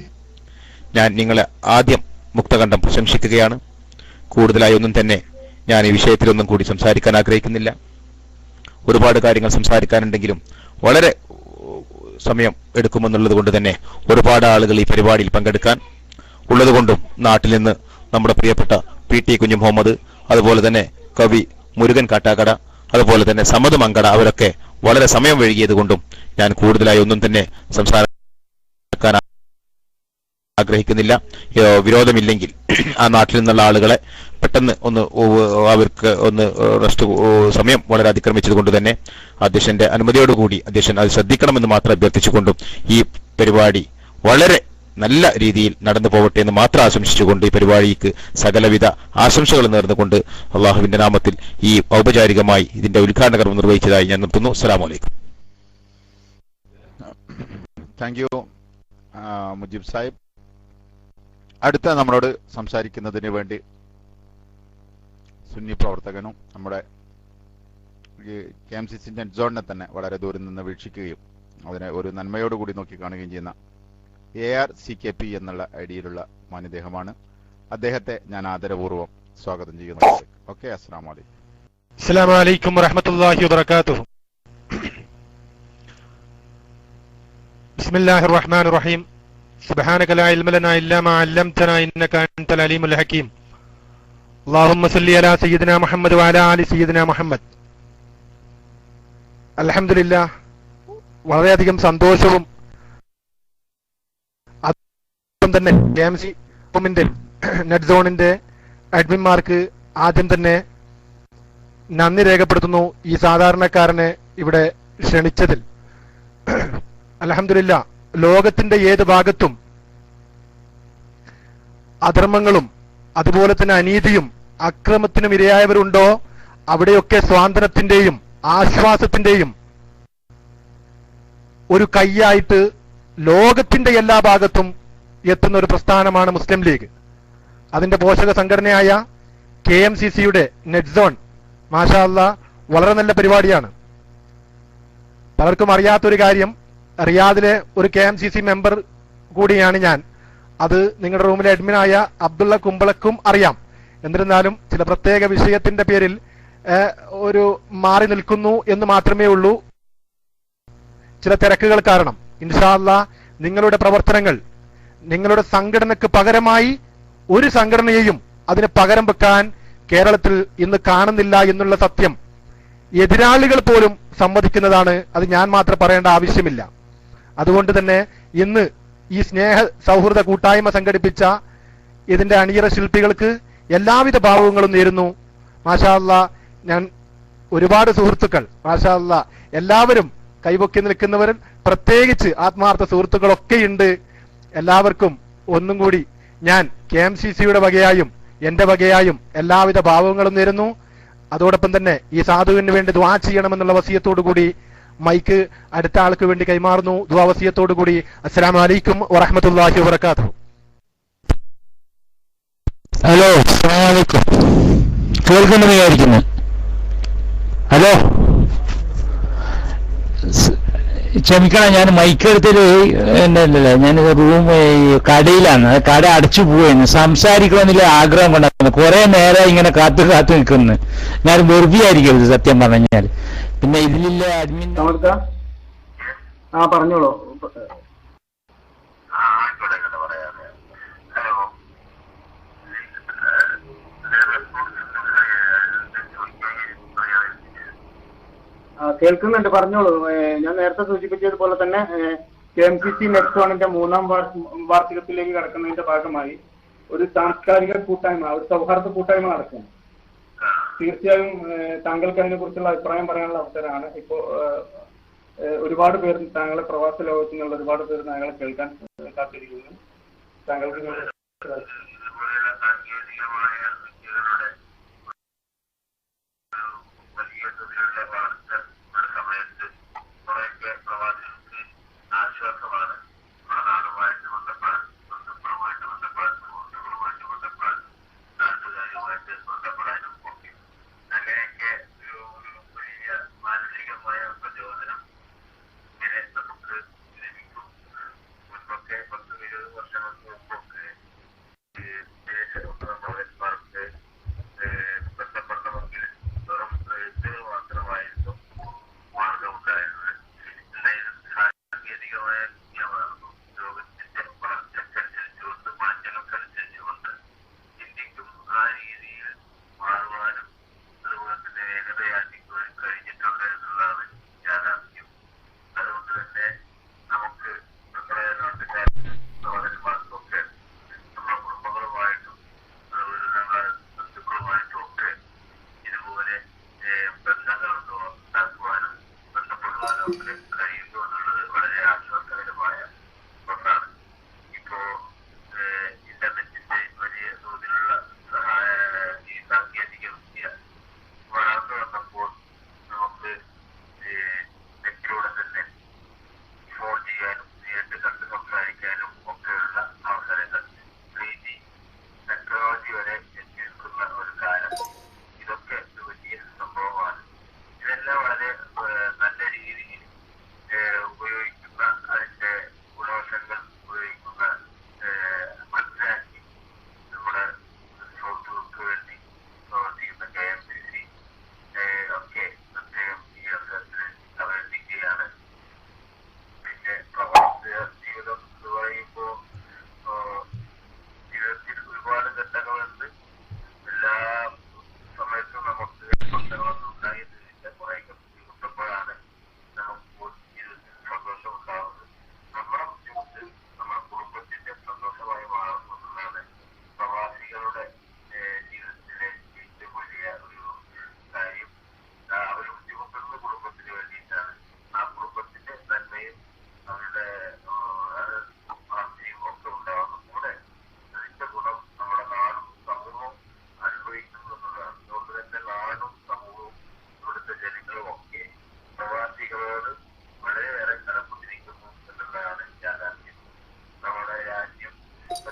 ഞാൻ നിങ്ങളെ ആദ്യം മുക്തകണ്ഠം പ്രശംസിക്കുകയാണ്. കൂടുതലായി ഒന്നും തന്നെ ഞാൻ ഈ വിഷയത്തിലൊന്നും കൂടി സംസാരിക്കാൻ ആഗ്രഹിക്കുന്നില്ല. ഒരുപാട് കാര്യങ്ങൾ സംസാരിക്കാനുണ്ടെങ്കിലും വളരെ സമയം എടുക്കുമെന്നുള്ളത് കൊണ്ട് തന്നെ ഒരുപാട് ആളുകൾ ഈ പരിപാടിയിൽ പങ്കെടുക്കാൻ ഉള്ളതുകൊണ്ടും നാട്ടിൽ നിന്ന് നമ്മുടെ പ്രിയപ്പെട്ട PT കുഞ്ഞു മുഹമ്മദ്, അതുപോലെ തന്നെ കവി മുരുകൻ കാട്ടാക്കട, അതുപോലെ തന്നെ സമദ് മങ്കട അവരൊക്കെ വളരെ സമയം വൈകിയത് കൊണ്ടും ഞാൻ കൂടുതലായി ഒന്നും തന്നെ സംസാരിക്കാൻ ആഗ്രഹിക്കുന്നില്ല. വിരോധമില്ലെങ്കിൽ ആ നാട്ടിൽ നിന്നുള്ള ആളുകളെ പെട്ടെന്ന് അവർക്ക് റെസ്റ്റ് സമയം വളരെ അതിക്രമിച്ചത് കൊണ്ട് തന്നെ അധ്യക്ഷന്റെ അനുമതിയോടുകൂടി അധ്യക്ഷൻ അത് ശ്രദ്ധിക്കണമെന്ന് മാത്രം അഭ്യർത്ഥിച്ചുകൊണ്ടും ഈ പരിപാടി വളരെ നല്ല രീതിയിൽ നടന്നു പോകട്ടെ എന്ന് മാത്രം ആശംസിച്ചുകൊണ്ട് ഈ പരിപാടിക്ക് സകലവിധ ആശംസകൾ നേർന്നുകൊണ്ട് അള്ളാഹുവിന്റെ നാമത്തിൽ ഈ ഔപചാരികമായി ഇതിന്റെ ഉദ്ഘാടന കർമ്മം നിർവഹിച്ചതായി ഞാൻ നിർത്തുന്നു. അസ്സലാമു അലൈക്കും. Thank U Mujeeb Sahib. അടുത്ത നമ്മളോട് സംസാരിക്കുന്നതിന് വേണ്ടി സുന്നി പ്രവർത്തകനും നമ്മുടെ KMCC നെറ്റ് സോണിനെ തന്നെ വളരെ ദൂരം നിന്ന് വീക്ഷിക്കുകയും അതിനെ ഒരു നന്മയോടുകൂടി നോക്കിക്കാണുകയും ചെയ്യുന്ന ARCKP എന്നുള്ള ഐഡിയിലുള്ള മാന്യദേഹമാണ്. അദ്ദേഹത്തെ ഞാൻ ആദരപൂർവ്വം സ്വാഗതം ചെയ്യുന്നു. ഓക്കെ, അസ്സലാമു അലൈക്കും. അസ്സലാമു അലൈക്കും വറഹ്മത്തുള്ളാഹി വബറകാതുഹു. ബിസ്മില്ലാഹിർ റഹ്മാനിർ റഹീം. സുബ്ഹാനക ലാ ഇൽമ ലനാ ഇല്ലാ മാ അല്ലംതനാ ഇന്നക അൻതൽ അലീമുൽ ഹകീം. അല്ലാഹുമ്മ സല്ലി അലാ സയ്യിദിനാ മുഹമ്മദ് വഅലാ ആലി സയ്യിദിനാ മുഹമ്മദ്. അൽഹംദുലില്ലാ, വളരെയധികം സന്തോഷവും അതും തന്നെ KMC നെറ്റ് സോണിന്റെ അഡ്മിന്മാർക്ക് ആദ്യം തന്നെ നന്ദി രേഖപ്പെടുത്തുന്നു ഈ സാധാരണക്കാരനെ ഇവിടെ ക്ഷണിച്ചതിൽ. അൽഹംദുലില്ലാ, ലോകത്തിന്റെ ഏത് ഭാഗത്തും അധർമ്മങ്ങളും അതുപോലെ തന്നെ അനീതിയും അക്രമത്തിനും ഇരയായവരുണ്ടോ അവിടെയൊക്കെ സ്വാതന്ത്ര്യത്തിന്റെയും ആശ്വാസത്തിന്റെയും ഒരു കൈയായിട്ട് ലോകത്തിന്റെ എല്ലാ ഭാഗത്തും എത്തുന്ന ഒരു പ്രസ്ഥാനമാണ് മുസ്ലിം ലീഗ്. അതിന്റെ പോഷക സംഘടനയായ KMCCയുടെ നെറ്റ് സോൺ മാഷാ അല്ലാഹ് വളരെ നല്ല പരിപാടിയാണ്. പലർക്കും അറിയാത്തൊരു കാര്യം, റിയാദിലെ ഒരു KMCC മെമ്പർ കൂടിയാണ് ഞാൻ. അത് നിങ്ങളുടെ റൂമിലെ അഡ്മിനായ അബ്ദുള്ള കുമ്പളക്കും അറിയാം. എന്നിരുന്നാലും ചില പ്രത്യേക വിഷയത്തിന്റെ പേരിൽ ഒരു മാറി നിൽക്കുന്നു എന്ന് മാത്രമേ ഉള്ളൂ, ചില തിരക്കുകൾ കാരണം. ഇൻഷാ അല്ലാഹ് നിങ്ങളുടെ പ്രവർത്തനങ്ങൾ, നിങ്ങളുടെ സംഘടനക്ക് പകരമായി ഒരു സംഘടനയെയും അതിന് പകരം വെക്കാൻ കേരളത്തിൽ ഇന്ന് കാണുന്നില്ല എന്നുള്ള സത്യം എതിരാളികൾ പോലും സമ്മതിക്കുന്നതാണ്. അത് ഞാൻ മാത്രം പറയേണ്ട ആവശ്യമില്ല. അതുകൊണ്ട് തന്നെ ഇന്ന് ഈ സ്നേഹ സൗഹൃദ കൂട്ടായ്മ സംഘടിപ്പിച്ച ഇതിന്റെ അണിയറ ശില്പികൾക്ക് എല്ലാവിധ ഭാവങ്ങളും നേരുന്നു. മാഷാ അല്ലാഹ്, ഞാൻ ഒരുപാട് സുഹൃത്തുക്കൾ മാഷാ അല്ലാഹ് എല്ലാവരും കൈപൊക്കി നിൽക്കുന്നവരും പ്രത്യേകിച്ച് ആത്മാർത്ഥ സുഹൃത്തുക്കളൊക്കെയുണ്ട്. എല്ലാവർക്കും ഒന്നും കൂടി ഞാൻ KMCCയുടെ വകയായും എന്റെ വകയായും എല്ലാവിധ ഭാവങ്ങളും നേരുന്നു. അതോടൊപ്പം തന്നെ ഈ സാധുവിന് വേണ്ടി ദുആ ചെയ്യണമെന്നുള്ള വസിയത്തോടു കൂടി മൈക്ക് അടുത്ത ആൾക്ക് വേണ്ടി കൈമാറുന്നു. ദുആ വസിയത്തോടു കൂടി. അസ്സലാമു അലൈക്കും വറഹ്മത്തുള്ളാഹി വബറകാതുഹു. ഹലോ, അസ്സലാമു അലൈക്കും. കേൾക്കുന്നുണ്ടെന്ന് വിചാരിക്കുന്നു. ഹലോ, ക്ഷമിക്കണം, ഞാൻ മൈക്കെടുത്തിട്ട് ഞാൻ റൂം കടയിലാണ്. കട അടച്ചു പോവുകയാണ്. സംസാരിക്കണമെന്നില്ല ആഗ്രഹം കൊണ്ടാണ് കുറെ നേരം ഇങ്ങനെ കാത്തു നിൽക്കുന്നു. ഞാൻ വെറുതെ ആയിരിക്കരുത് സത്യം പറഞ്ഞാൽ. പിന്നെ ഇതിലില്ല അഡ്മിൻ പറഞ്ഞോളൂ. കേൾക്കുന്നുണ്ട്, പറഞ്ഞോളൂ. ഞാൻ നേരത്തെ സൂചിപ്പിച്ചതുപോലെ തന്നെ KMCC നെറ്റ് സോണിന്റെ 3ാം വാർഷികത്തിലേക്ക് കടക്കുന്നതിന്റെ ഭാഗമായി ഒരു സാംസ്കാരിക കൂട്ടായ്മ, ഒരു സൗഹാർദ്ദ കൂട്ടായ്മ നടക്കും. തീർച്ചയായും താങ്കൾക്ക് അതിനെ കുറിച്ചുള്ള അഭിപ്രായം പറയാനുള്ള അവസരമാണ്. ഇപ്പോ ഒരുപാട് പേർ താങ്കളെ പ്രവാസ ലോകത്തു നിന്നുള്ള ഒരുപാട് പേർ താങ്കളെ കേൾക്കാൻ കാത്തിരിക്കുന്നു. താങ്കൾക്ക്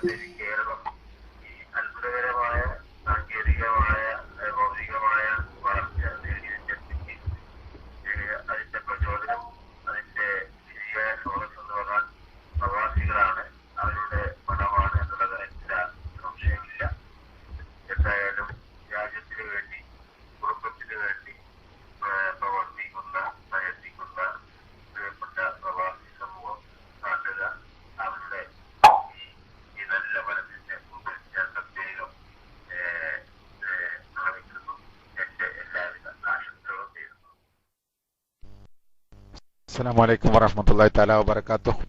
പ്രത്യേകിച്ച് കേരളം ഈ അത്ഭുതകരമായ സാങ്കേതികമായ ഭൗതികമായ വളർച്ച നേടിയതിന്റെ പിന്നിൽ അതിന്റെ പ്രചോദനം, അതിന്റെ ശരിയായ സ്രോതസ് എന്ന് പറഞ്ഞാൽ പ്രവാസികളാണ്, അവരുടെ പണമാണ് എന്നുള്ളത് സംശയമില്ല. എന്തായാലും രാജ്യത്തിന് വേണ്ടി, കുടുംബത്തിന് വേണ്ടി പ്രവർത്തിക്കുന്ന, പ്രയത്നിക്കുന്ന പ്രിയപ്പെട്ട പ്രവാസി സമൂഹം, നാട്ടുകാർ, അവരുടെ ഈ നല്ല മനസ്സിന്റെ മുമ്പിൽ ഞാൻ പ്രത്യേകം കാണിക്കുന്നു. എന്റെ എല്ലാവിധ ആശംസകളും നേരുന്നു. അസ്സലാമു അലൈക്കും വറഹ്മത്തുള്ളാഹി തആല വബറകാതുഹു.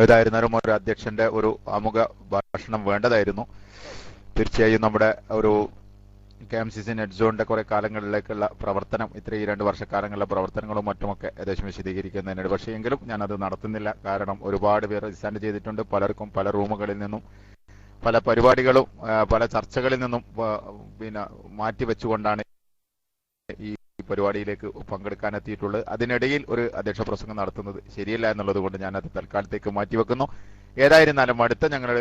ഏതായിരുന്നാലും ഒരു അധ്യക്ഷന്റെ ഒരു ആമുഖ ഭാഷണം വേണ്ടതായിരുന്നു. തീർച്ചയായും നമ്മുടെ ഒരു KMCC നെറ്റ് സോണിന്റെ കുറെ കാലങ്ങളിലേക്കുള്ള പ്രവർത്തനം, ഇത്രയും 2 വർഷക്കാലങ്ങളിലെ പ്രവർത്തനങ്ങളും മറ്റുമൊക്കെ ഏകദേശം വിശദീകരിക്കുന്നതിനുണ്ട്. പക്ഷേ എങ്കിലും ഞാനത് നടത്തുന്നില്ല. കാരണം ഒരുപാട് പേർ രജിസ്റ്റർ ചെയ്തിട്ടുണ്ട്. പലർക്കും പല റൂമുകളിൽ നിന്നും പല പരിപാടികളും പല ചർച്ചകളിൽ നിന്നും മാറ്റിവെച്ചുകൊണ്ടാണ് ഈ പരിപാടിയിലേക്ക് പങ്കെടുക്കാനെത്തിയിട്ടുള്ളത്. അതിനിടയിൽ ഒരു അധ്യക്ഷ പ്രസംഗം നടത്തുന്നത് ശരിയല്ല എന്നുള്ളത് കൊണ്ട് ഞാനത് തൽക്കാലത്തേക്ക് മാറ്റിവെക്കുന്നു. ഏതായിരുന്നാലും അടുത്ത ഞങ്ങൾ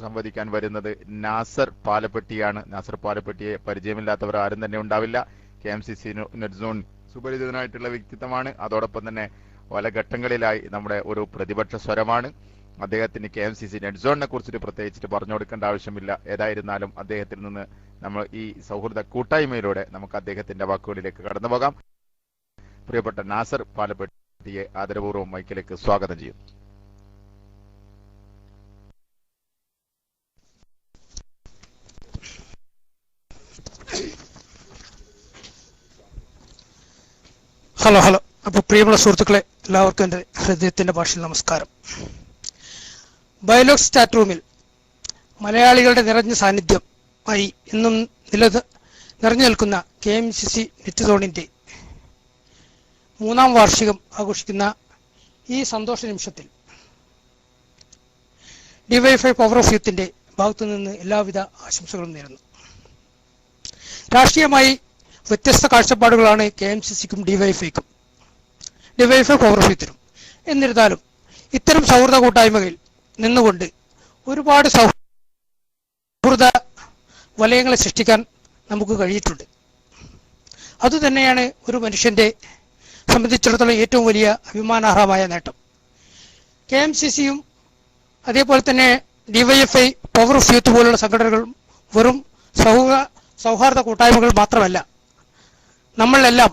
സംവദിക്കാൻ വരുന്നത് നാസർ പാലപ്പെട്ടിയാണ്. നാസർ പാലപ്പെട്ടിയെ പരിചയമില്ലാത്തവർ ആരും തന്നെ ഉണ്ടാവില്ല. KMCC നെറ്റ് സോൺ സുപരിചിതനായിട്ടുള്ള വ്യക്തിത്വമാണ്. അതോടൊപ്പം തന്നെ പല ഘട്ടങ്ങളിലായി നമ്മുടെ ഒരു പ്രതിപക്ഷ സ്വരമാണ്. അദ്ദേഹത്തിന് KMCC നെറ്റ് സോണിനെ കുറിച്ചിട്ട് പ്രത്യേകിച്ചിട്ട് പറഞ്ഞു കൊടുക്കേണ്ട ആവശ്യമില്ല. ഏതായിരുന്നാലും അദ്ദേഹത്തിൽ നിന്ന് നമ്മൾ ഈ സൗഹൃദ കൂട്ടായ്മയിലൂടെ നമുക്ക് അദ്ദേഹത്തിന്റെ വാക്കുകളിലേക്ക് കടന്നു പോകാം. പ്രിയപ്പെട്ട നാസർ പാലപ്പെട്ടിയെ ആദരപൂർവ്വം മൈക്കിലേക്ക് സ്വാഗതം ചെയ്യും. ഹലോ. അപ്പോൾ പ്രിയമുള്ള സുഹൃത്തുക്കളെ, എല്ലാവർക്കും എൻ്റെ ഹൃദയത്തിൻ്റെ ഭാഷയിൽ നമസ്കാരം. ബയോലോഗ്സ് ചാറ്റ് റൂമിൽ മലയാളികളുടെ നിറഞ്ഞ സാന്നിധ്യമായി എന്നും നിറഞ്ഞു നിൽക്കുന്ന KMCC നെറ്റ് സോണിൻ്റെ 3ാം വാർഷികം ആഘോഷിക്കുന്ന ഈ സന്തോഷ നിമിഷത്തിൽ DYFI പവർ ഓഫ് യൂത്തിൻ്റെ ഭാഗത്തു നിന്ന് എല്ലാവിധ ആശംസകളും നേരുന്നു. രാഷ്ട്രീയമായി വ്യത്യസ്ത കാഴ്ചപ്പാടുകളാണ് KMCCക്കും DYFIക്കും, DYFI പവർ ഓഫ് യൂത്തിനും. എന്നിരുന്നാലും ഇത്തരം സൗഹൃദ കൂട്ടായ്മകളിൽ നിന്നുകൊണ്ട് ഒരുപാട് സൗഹൃദ വലയങ്ങളെ സൃഷ്ടിക്കാൻ നമുക്ക് കഴിഞ്ഞിട്ടുണ്ട്. അതുതന്നെയാണ് ഒരു മനുഷ്യന്റെ സംബന്ധിച്ചിടത്തോളം ഏറ്റവും വലിയ അഭിമാനാർഹമായ നേട്ടം. KMCCയും അതേപോലെ തന്നെ DYFI പവർ ഓഫ് യൂത്ത് പോലുള്ള സംഘടനകളും വെറും സൗഹാർദ്ദ കൂട്ടായ്മകൾ മാത്രമല്ല, നമ്മളെല്ലാം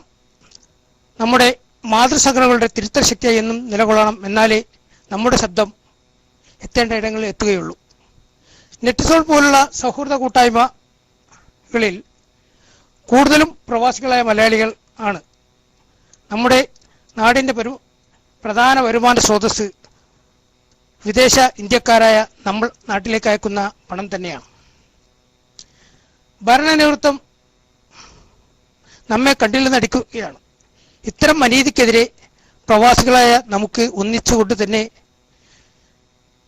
നമ്മുടെ മാതൃസംഘടനകളുടെ തിരുത്തൽ ശക്തിയായി എന്നും നിലകൊള്ളണം. എന്നാലേ നമ്മുടെ ശബ്ദം എത്തേണ്ട ഇടങ്ങളിൽ എത്തുകയുള്ളൂ. നെറ്റ് സോൺ പോലുള്ള സൗഹൃദ കൂട്ടായ്മകളിൽ കൂടുതലും പ്രവാസികളായ മലയാളികൾ ആണ്. നമ്മുടെ നാടിൻ്റെ പ്രധാന വരുമാന സ്രോതസ് വിദേശ ഇന്ത്യക്കാരായ നമ്മൾ നാട്ടിലേക്ക് അയക്കുന്ന പണം തന്നെയാണ്. ഭരണ നേതൃത്വം നമ്മെ കണ്ടിൽ നടിക്കുകയാണ്. ഇത്തരം അനീതിക്കെതിരെ പ്രവാസികളായ നമുക്ക് ഒന്നിച്ചുകൊണ്ട് തന്നെ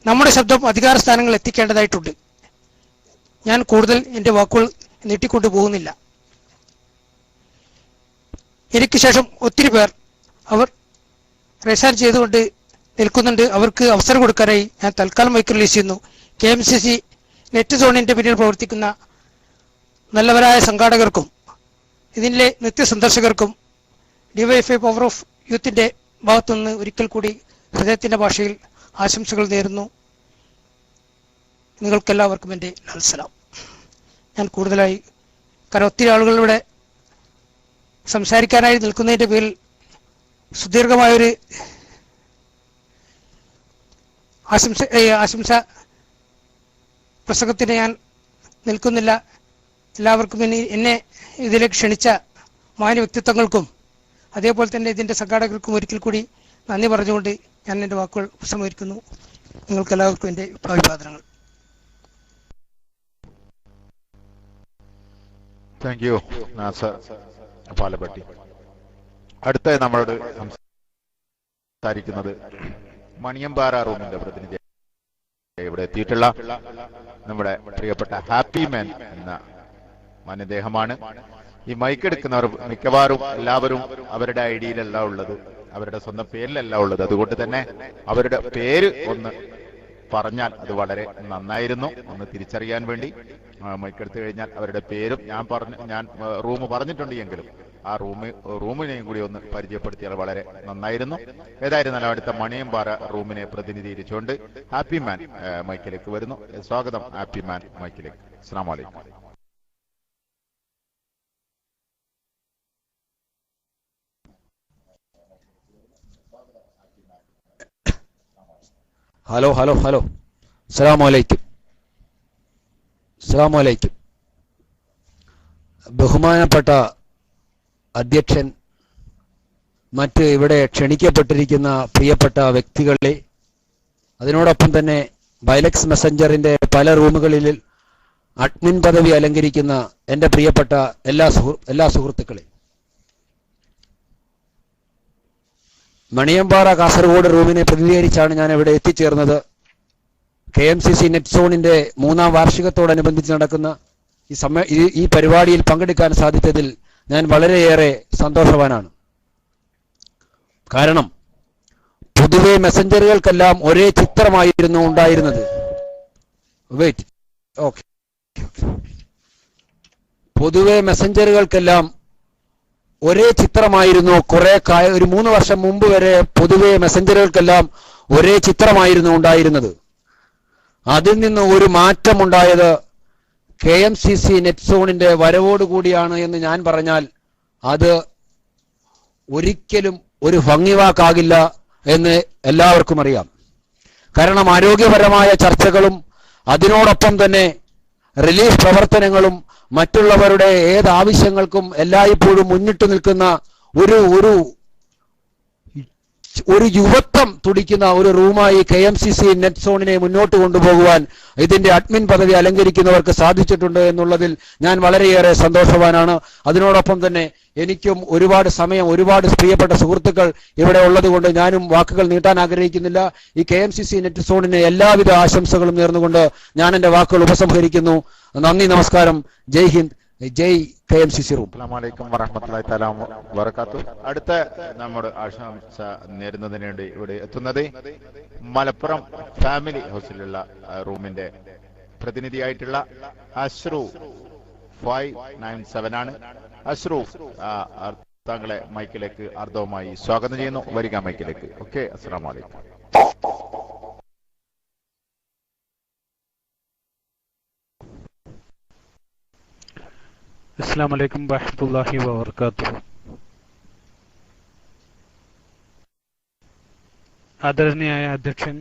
നമ്മുടെ ശബ്ദം അധികാര സ്ഥാനങ്ങളിൽ എത്തിക്കേണ്ടതായിട്ടുണ്ട്. ഞാൻ കൂടുതൽ എൻ്റെ വാക്കുകൾ നീട്ടിക്കൊണ്ടു പോകുന്നില്ല. എനിക്ക് ശേഷം ഒത്തിരി പേർ അവർ റിസൈൻ ചെയ്തുകൊണ്ട് നിൽക്കുന്നുണ്ട്. അവർക്ക് അവസരം കൊടുക്കാനായി ഞാൻ തൽക്കാലം മൈക്ക് റിലീസ് ചെയ്യുന്നു. KMCC നെറ്റ് സോണിൻ്റെ പിന്നിൽ പ്രവർത്തിക്കുന്ന നല്ലവരായ സംഘാടകർക്കും ഇതിലെ നിത്യസന്ദർശകർക്കും DYFI പവർ ഓഫ് യൂത്തിൻ്റെ ഭാഗത്തുനിന്ന് ഒരിക്കൽ കൂടി ഹൃദയത്തിൻ്റെ ഭാഷയിൽ ആശംസകൾ നേരുന്നു. നിങ്ങൾക്കെല്ലാവർക്കും എൻ്റെ ലാൽസലാം. ഞാൻ കൂടുതലായി, കാരണം ഒത്തിരി ആളുകളിവിടെ സംസാരിക്കാനായി നിൽക്കുന്നതിൻ്റെ പേരിൽ സുദീർഘമായൊരു ആശംസ പ്രസംഗത്തിന് ഞാൻ നിൽക്കുന്നില്ല. എല്ലാവർക്കും എന്നെ ഇതിലേക്ക് ക്ഷണിച്ച മാന്യ വ്യക്തിത്വങ്ങൾക്കും അതേപോലെ തന്നെ ഇതിൻ്റെ സംഘാടകർക്കും ഒരിക്കൽ കൂടി നന്ദി പറഞ്ഞുകൊണ്ട് ഞാൻ എൻ്റെ വാക്കുകൾ ഉപസംഹരിക്കുന്നു. നിങ്ങൾക്കെല്ലാവർക്കും എൻ്റെ അഭിവാദനങ്ങൾ. Thank you Nasar Palappetty. അടുത്തായി നമ്മളോട് സംസാരിക്കുന്നത് മണിയമ്പാറ റൂമിന്റെ പ്രതിനിധി ഇവിടെ എത്തിയിട്ടുള്ള നമ്മുടെ പ്രിയപ്പെട്ട ഹാപ്പി മാൻ എന്ന മാന്യദേഹമാണ്. ഈ മൈക്ക് എടുക്കുന്നവർ മിക്കവാറും എല്ലാവരും അവരുടെ ഐഡിയിലല്ല ഉള്ളത്, അവരുടെ സ്വന്തം പേരിലല്ല ഉള്ളത്. അതുകൊണ്ട് തന്നെ അവരുടെ പേര് ഒന്ന് പറഞ്ഞാൽ അത് വളരെ നന്നായിരുന്നു. ഒന്ന് തിരിച്ചറിയാൻ വേണ്ടി മൈക്കെടുത്തു കഴിഞ്ഞാൽ അവരുടെ പേരും ഞാൻ റൂം പറഞ്ഞിട്ടുണ്ട് എങ്കിലും ആ റൂമിനെയും കൂടി ഒന്ന് പരിചയപ്പെടുത്തിയാൽ വളരെ നന്നായിരുന്നു. ഏതായിരുന്നാലും അടുത്ത മണിയമ്പാറ റൂമിനെ പ്രതിനിധീകരിച്ചുകൊണ്ട് ഹാപ്പി മാൻ മൈക്കിലേക്ക് വരുന്നു. സ്വാഗതം ഹാപ്പി മാൻ മൈക്കിലേക്ക്. അസ്സലാമു അലൈക്കും. ഹലോ ഹലോ ഹലോ അസ്സലാമു അലൈക്കും. ബഹുമാനപ്പെട്ട അധ്യക്ഷൻ, മറ്റ് ഇവിടെ ക്ഷണിക്കപ്പെട്ടിരിക്കുന്ന പ്രിയപ്പെട്ട വ്യക്തികളെ, അതിനോടൊപ്പം തന്നെ ബൈലക്സ് മെസ്സഞ്ചറിന്റെ പല റൂമുകളിൽ അഡ്മിൻ പദവി അലങ്കരിക്കുന്ന എൻ്റെ പ്രിയപ്പെട്ട എല്ലാ സുഹൃത്തുക്കളെ, മണിയമ്പാറ കാസർഗോഡ് റൂമിനെ പ്രതിനിധീകരിച്ചാണ് ഞാൻ ഇവിടെ എത്തിച്ചേർന്നത്. KMCC നെറ്റ് സോണിന്റെ 3ാം വാർഷികത്തോടനുബന്ധിച്ച് നടക്കുന്ന ഈ പരിപാടിയിൽ പങ്കെടുക്കാൻ സാധിച്ചതിൽ ഞാൻ വളരെയേറെ സന്തോഷവാനാണ്. കാരണം പൊതുവെ മെസ്സഞ്ചറുകൾക്കെല്ലാം ഒരേ ചിത്രമായിരുന്നു ഉണ്ടായിരുന്നത്. പൊതുവെ മെസ്സഞ്ചറുകൾക്കെല്ലാം ഒരേ ചിത്രമായിരുന്നു. ഒരു 3 വർഷം മുമ്പ് വരെ പൊതുവെ മെസ്സഞ്ചറുകൾക്കെല്ലാം ഒരേ ചിത്രമായിരുന്നു ഉണ്ടായിരുന്നത്. അതിൽ നിന്ന് ഒരു മാറ്റമുണ്ടായത് KMCC നെറ്റ് സോണിന്റെ വരവോടുകൂടിയാണ് എന്ന് ഞാൻ പറഞ്ഞാൽ അത് ഒരിക്കലും ഒരു ഭംഗിവാക്കാകില്ല എന്ന് എല്ലാവർക്കും അറിയാം. കാരണം ആരോഗ്യപരമായ ചർച്ചകളും അതിനോടൊപ്പം തന്നെ റിലീഫ് പ്രവർത്തനങ്ങളും മറ്റുള്ളവരുടെ ഏത് ആവശ്യങ്ങൾക്കും എല്ലായ്പ്പോഴും മുന്നിട്ട് നിൽക്കുന്ന ഒരു യുവത്വം തുടിക്കുന്ന ഒരു റൂമായി KMCC നെറ്റ് സോണിനെ മുന്നോട്ട് കൊണ്ടുപോകുവാൻ ഇതിന്റെ അഡ്മിൻ പദവി അലങ്കരിക്കുന്നവർക്ക് സാധിച്ചിട്ടുണ്ട് എന്നുള്ളതിൽ ഞാൻ വളരെയേറെ സന്തോഷവാനാണ്. അതിനോടൊപ്പം തന്നെ എനിക്കും ഒരുപാട് പ്രിയപ്പെട്ട സുഹൃത്തുക്കൾ ഇവിടെ ഉള്ളത് കൊണ്ട് ഞാനും വാക്കുകൾ നീട്ടാൻ ആഗ്രഹിക്കുന്നില്ല. ഈ KMCC നെറ്റ് സോണിന് എല്ലാവിധ ആശംസകളും നേർന്നുകൊണ്ട് ഞാൻ എന്റെ വാക്കുകൾ ഉപസംഹരിക്കുന്നു. നന്ദി, നമസ്കാരം, ജയ് ഹിന്ദ്, ജയ് KMCC റൂം. അസ്സലാമു അലൈക്കും വറഹ്മത്തുള്ളാഹി തആല വബറകാതുഹു. അടുത്ത നമ്മുടെ ആശംസ നേരുന്നതിന് വേണ്ടി ഇവിടെ എത്തുന്നത് മലപ്പുറം ഫാമിലി ഹൗസിലുള്ള റൂമിന്റെ പ്രതിനിധിയായിട്ടുള്ള അശ്രു 597 ആണ്. അശ്രു, താങ്കളെ മൈക്കിലേക്ക് ആർദ്രവുമായി സ്വാഗതം ചെയ്യുന്നു. വരിക മൈക്കിലേക്ക്. ഓക്കെ, അസ്സലാമു അലൈക്കും. അസ്സലാമു അലൈക്കും വറഹ്മത്തുള്ളാഹി വബറകാതുഹു. ആദരണീയായ അധ്യക്ഷൻ,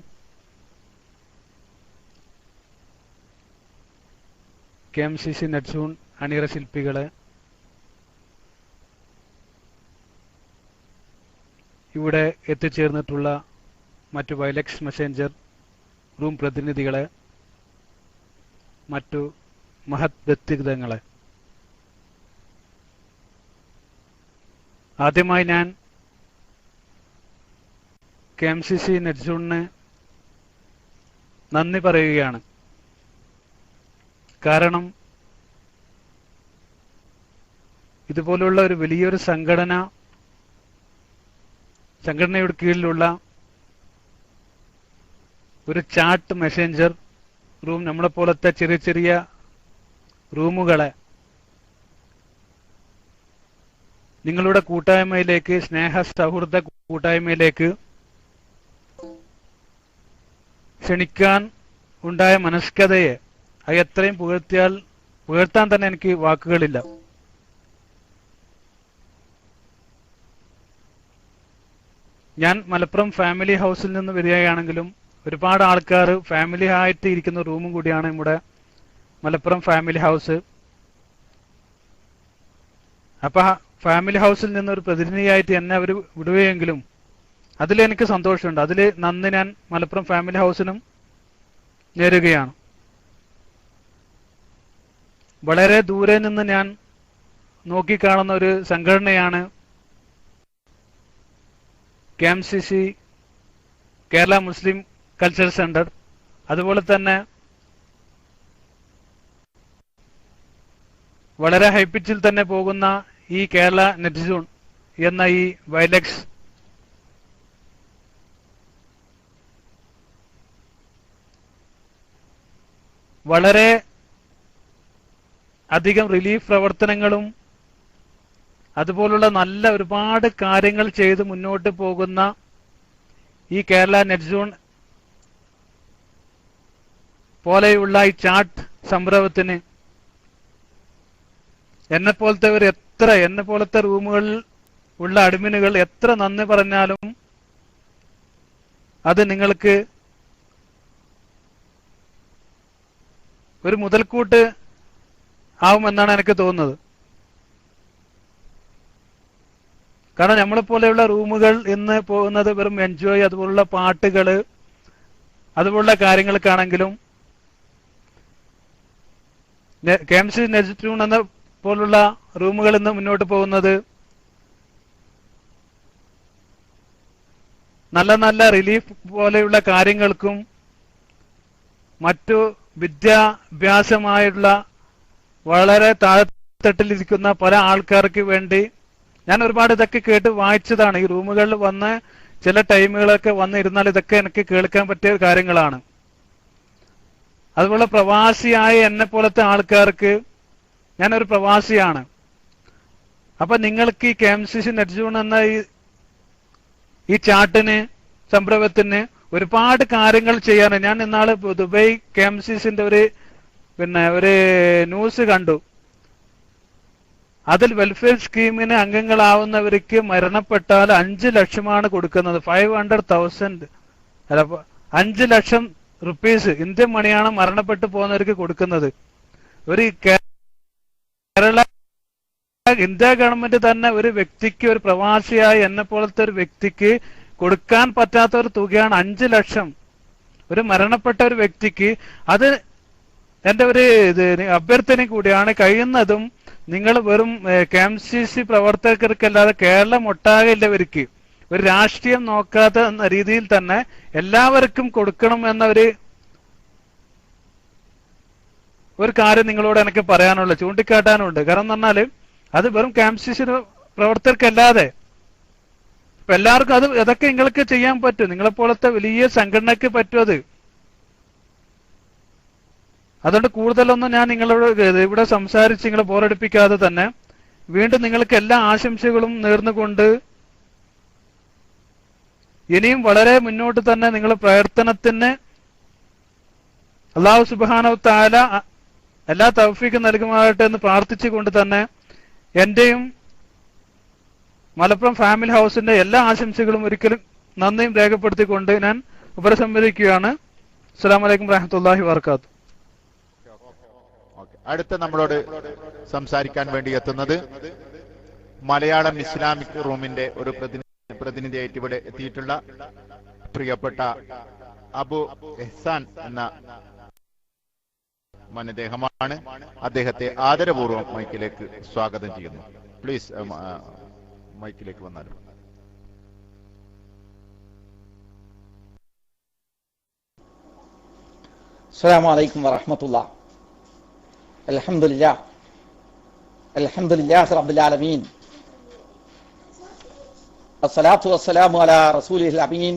KMCC നെറ്റ് സോൺ അണിയറ ശില്പികളെ, ഇവിടെ എത്തിച്ചേർന്നിട്ടുള്ള മറ്റു ബൈലക്സ് മെസ്സഞ്ചർ റൂം പ്രതിനിധികളെ, മറ്റു മഹത് വ്യക്തിഗതങ്ങളെ, ആദ്യമായി ഞാൻ KMCC നെറ്റ് സോണിന് നന്ദി പറയുകയാണ്. കാരണം ഇതുപോലുള്ള ഒരു വലിയൊരു സംഘടനയുടെ കീഴിലുള്ള ഒരു ചാറ്റ് മെസ്സഞ്ചർ റൂം, നമ്മളെ പോലത്തെ ചെറിയ ചെറിയ റൂമുകളെ നിങ്ങളുടെ കൂട്ടായ്മയിലേക്ക്, സ്നേഹ സൗഹൃദ കൂട്ടായ്മയിലേക്ക് ക്ഷണിക്കാൻ ഉണ്ടായ മനസ്കതയെ എത്രയും പുകഴ്ത്താൻ തന്നെ എനിക്ക് വാക്കുകളില്ല. ഞാൻ മലപ്പുറം ഫാമിലി ഹൗസിൽ നിന്ന് വരികയാണെങ്കിലും ഒരുപാട് ആൾക്കാർ ഫാമിലി ആയിട്ട് ഇരിക്കുന്ന റൂമും കൂടിയാണ് നമ്മുടെ മലപ്പുറം ഫാമിലി ഹൗസ്. അപ്പൊ ഫാമിലി ഹൗസിൽ നിന്നൊരു പ്രതിനിധിയായിട്ട് എന്നെ അവർ വിടുകയെങ്കിലും അതിലെനിക്ക് സന്തോഷമുണ്ട്. അതിൽ നന്ദി ഞാൻ മലപ്പുറം ഫാമിലി ഹൗസിനും നേരുകയാണ്. വളരെ ദൂരെ നിന്ന് ഞാൻ നോക്കിക്കാണുന്ന ഒരു സംഘടനയാണ് KMCC കേരള മുസ്ലിം കൾച്ചർ സെന്റർ. അതുപോലെ തന്നെ വളരെ ഹൈപ്പിച്ചിൽ തന്നെ പോകുന്ന ഈ കേരള നെറ്റ് സോൺ എന്ന ഈ ബൈലക്സ് വളരെ അധികം റിലീഫ് പ്രവർത്തനങ്ങളും അതുപോലുള്ള നല്ല ഒരുപാട് കാര്യങ്ങൾ ചെയ്ത് മുന്നോട്ട് പോകുന്ന ഈ കേരള നെറ്റ് സോൺ പോലെയുള്ള ഈ ചാറ്റ് സംരംഭത്തിന് എന്നെ പോലത്തെ റൂമുകളിൽ ഉള്ള അഡ്മിനുകൾ എത്ര നന്ദി പറഞ്ഞാലും അത് നിങ്ങൾക്ക് ഒരു മുതൽക്കൂട്ട് ആവുമെന്നാണ് എനിക്ക് തോന്നുന്നത്. കാരണം നമ്മളെപ്പോലെയുള്ള റൂമുകൾ ഇന്ന് പോകുന്നത് വെറും എൻജോയ്, അതുപോലുള്ള പാട്ടുകൾ, അതുപോലുള്ള കാര്യങ്ങൾക്കാണെങ്കിലും KMCC നെറ്റ് സോൺ എന്ന പോലുള്ള റൂമുകൾ ഇന്ന് മുന്നോട്ട് പോകുന്നത് നല്ല നല്ല റിലീഫ് പോലെയുള്ള കാര്യങ്ങൾക്കും മറ്റു വിദ്യാഭ്യാസമായുള്ള വളരെ താഴെത്തട്ടിലിരിക്കുന്ന പല ആൾക്കാർക്ക് വേണ്ടി ഞാൻ ഒരുപാട് ഇതൊക്കെ കേട്ട് വായിച്ചതാണ്. ഈ റൂമുകളിൽ വന്ന് ചില ടൈമുകളൊക്കെ വന്നിരുന്നാൽ ഇതൊക്കെ എനിക്ക് കേൾക്കാൻ പറ്റിയ കാര്യങ്ങളാണ്. അതുപോലെ പ്രവാസിയായ എന്നെ പോലത്തെ ആൾക്കാർക്ക്, ഞാനൊരു പ്രവാസിയാണ്, അപ്പൊ നിങ്ങൾക്ക് ഈ KMCC നെറ്റ് സോൺ എന്ന ഈ ചാട്ടിന് സംരംഭത്തിന് ഒരുപാട് കാര്യങ്ങൾ ചെയ്യാൻ. ഞാൻ ഇന്നാള് ദുബായ് KMCCന്റെ ഒരു ന്യൂസ് കണ്ടു. അതിൽ വെൽഫെയർ സ്കീമിന് അംഗങ്ങളാവുന്നവർക്ക് മരണപ്പെട്ടാൽ 5 ലക്ഷമാണ് കൊടുക്കുന്നത്. 500,000 അല്ല 5 ലക്ഷം റുപ്പീസ് ഇന്ത്യൻ മണിയാണ് മരണപ്പെട്ടു പോകുന്നവർക്ക് കൊടുക്കുന്നത്. ഒരു കേരള ഇന്ത്യ ഗവൺമെന്റ് തന്നെ ഒരു വ്യക്തിക്ക്, ഒരു പ്രവാസിയായ എന്നെ പോലത്തെ ഒരു വ്യക്തിക്ക് കൊടുക്കാൻ പറ്റാത്ത ഒരു തുകയാണ് 5 ലക്ഷം ഒരു മരണപ്പെട്ട ഒരു വ്യക്തിക്ക്. അത് എന്റെ ഒരു അഭ്യർത്ഥന കൂടിയാണ്. കഴിയുന്നതും നിങ്ങൾ വെറും KMCC പ്രവർത്തകർക്കല്ലാതെ കേരളം ഒട്ടാകെ ഉള്ളവർക്ക്, ഒരു രാഷ്ട്രീയം നോക്കാത്ത രീതിയിൽ തന്നെ എല്ലാവർക്കും കൊടുക്കണം എന്ന ഒരു കാര്യം നിങ്ങളോട് എനിക്ക് പറയാനുള്ളത്, ചൂണ്ടിക്കാട്ടാനുണ്ട്. കാരണം എന്ന് പറഞ്ഞാല് അത് വെറും KMCC പ്രവർത്തകർക്കല്ലാതെ ഇപ്പൊ എല്ലാവർക്കും അതൊക്കെ നിങ്ങൾക്ക് ചെയ്യാൻ പറ്റും. നിങ്ങളെപ്പോലത്തെ വലിയ സംഘടനയ്ക്ക് പറ്റും അത്. അതുകൊണ്ട് കൂടുതലൊന്നും ഞാൻ നിങ്ങളോട് ഇവിടെ സംസാരിച്ച് നിങ്ങളെ ബോറടിപ്പിക്കാതെ തന്നെ വീണ്ടും നിങ്ങൾക്ക് എല്ലാ ആശംസകളും നേർന്നുകൊണ്ട് ഇനിയും വളരെ മുന്നോട്ട് തന്നെ നിങ്ങളുടെ പ്രവർത്തനത്തിന് അല്ലാഹു സുബ്ഹാനഹു തആല എല്ലാ തൗഫീഖ് നൽകുമാറാകട്ടെ എന്ന് പ്രാർത്ഥിച്ചുകൊണ്ട് തന്നെ എന്റെയും മലപ്പുറം ഫാമിലി ഹൗസിന്റെ എല്ലാ ആശംസകളും ഒരിക്കലും നന്ദിയും രേഖപ്പെടുത്തിക്കൊണ്ട് ഞാൻ ഉപസംഹരിക്കുകയാണ്. അസ്സലാമു അലൈക്കും വറഹ്മത്തുള്ളാഹി വബറകാതുഹു. അടുത്ത നമ്മളോട് സംസാരിക്കാൻ വേണ്ടി എത്തുന്നത് മലയാളം ഇസ്ലാമിക് റൂമിന്റെ ഒരു പ്രതിനിധിയായിട്ട് ഇവിടെ എത്തിയിട്ടുള്ള പ്രിയപ്പെട്ട അബു എഹ്സാൻ എന്ന അദ്ദേഹമാണ്. അദ്ദേഹത്തെ ആദരപൂർവ്വം മൈക്കിലേക്ക് സ്വാഗതം ചെയ്യുന്നു. പ്ലീസ് മൈക്കിലേക്ക് വന്നാലും. അസ്സലാമു അലൈക്കും വറഹ്മത്തുള്ളാഹി. അൽഹംദുലില്ലാഹ് റബ്ബിൽ ആലമീൻ. അസ്സലാത്തു വസ്സലാമു അലാ റസൂലിഹിൽ അമീൻ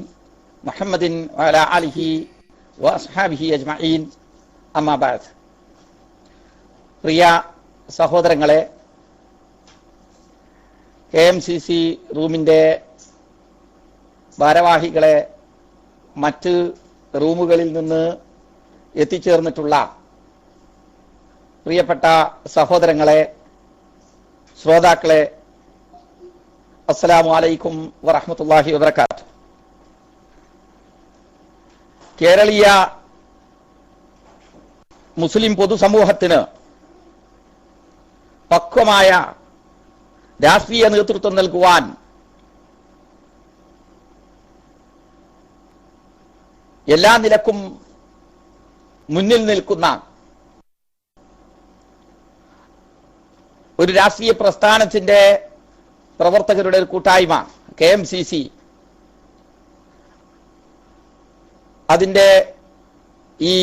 മുഹമ്മദിൻ വഅലാ ആലിഹി വഅസ്ഹാബിഹി അജ്മഈൻ. അമ്മാ ബഅദ്. പ്രിയ സഹോദരങ്ങളെ, KMCC റൂമിന്റെ ഭാരവാഹികളെ, മറ്റ് റൂമുകളിൽ നിന്ന് എത്തിച്ചേർന്നിട്ടുള്ള പ്രിയപ്പെട്ട സഹോദരങ്ങളെ, ശ്രോതാക്കളെ, അസ്സലാമു അലൈക്കും വറഹ്മത്തുള്ളാഹി വബറകാതുഹു. കേരളീയ മുസ്ലിം പൊതുസമൂഹത്തിന് പക്വമായ രാഷ്ട്രീയ നേതൃത്വം നൽകുവാൻ എല്ലാ നിലക്കും മുന്നിൽ നിൽക്കുന്ന ഒരു രാഷ്ട്രീയ പ്രസ്ഥാനത്തിന്റെ പ്രവർത്തകരുടെ ഒരു കൂട്ടായ്മ KMCC, അതിന്റെ ഈ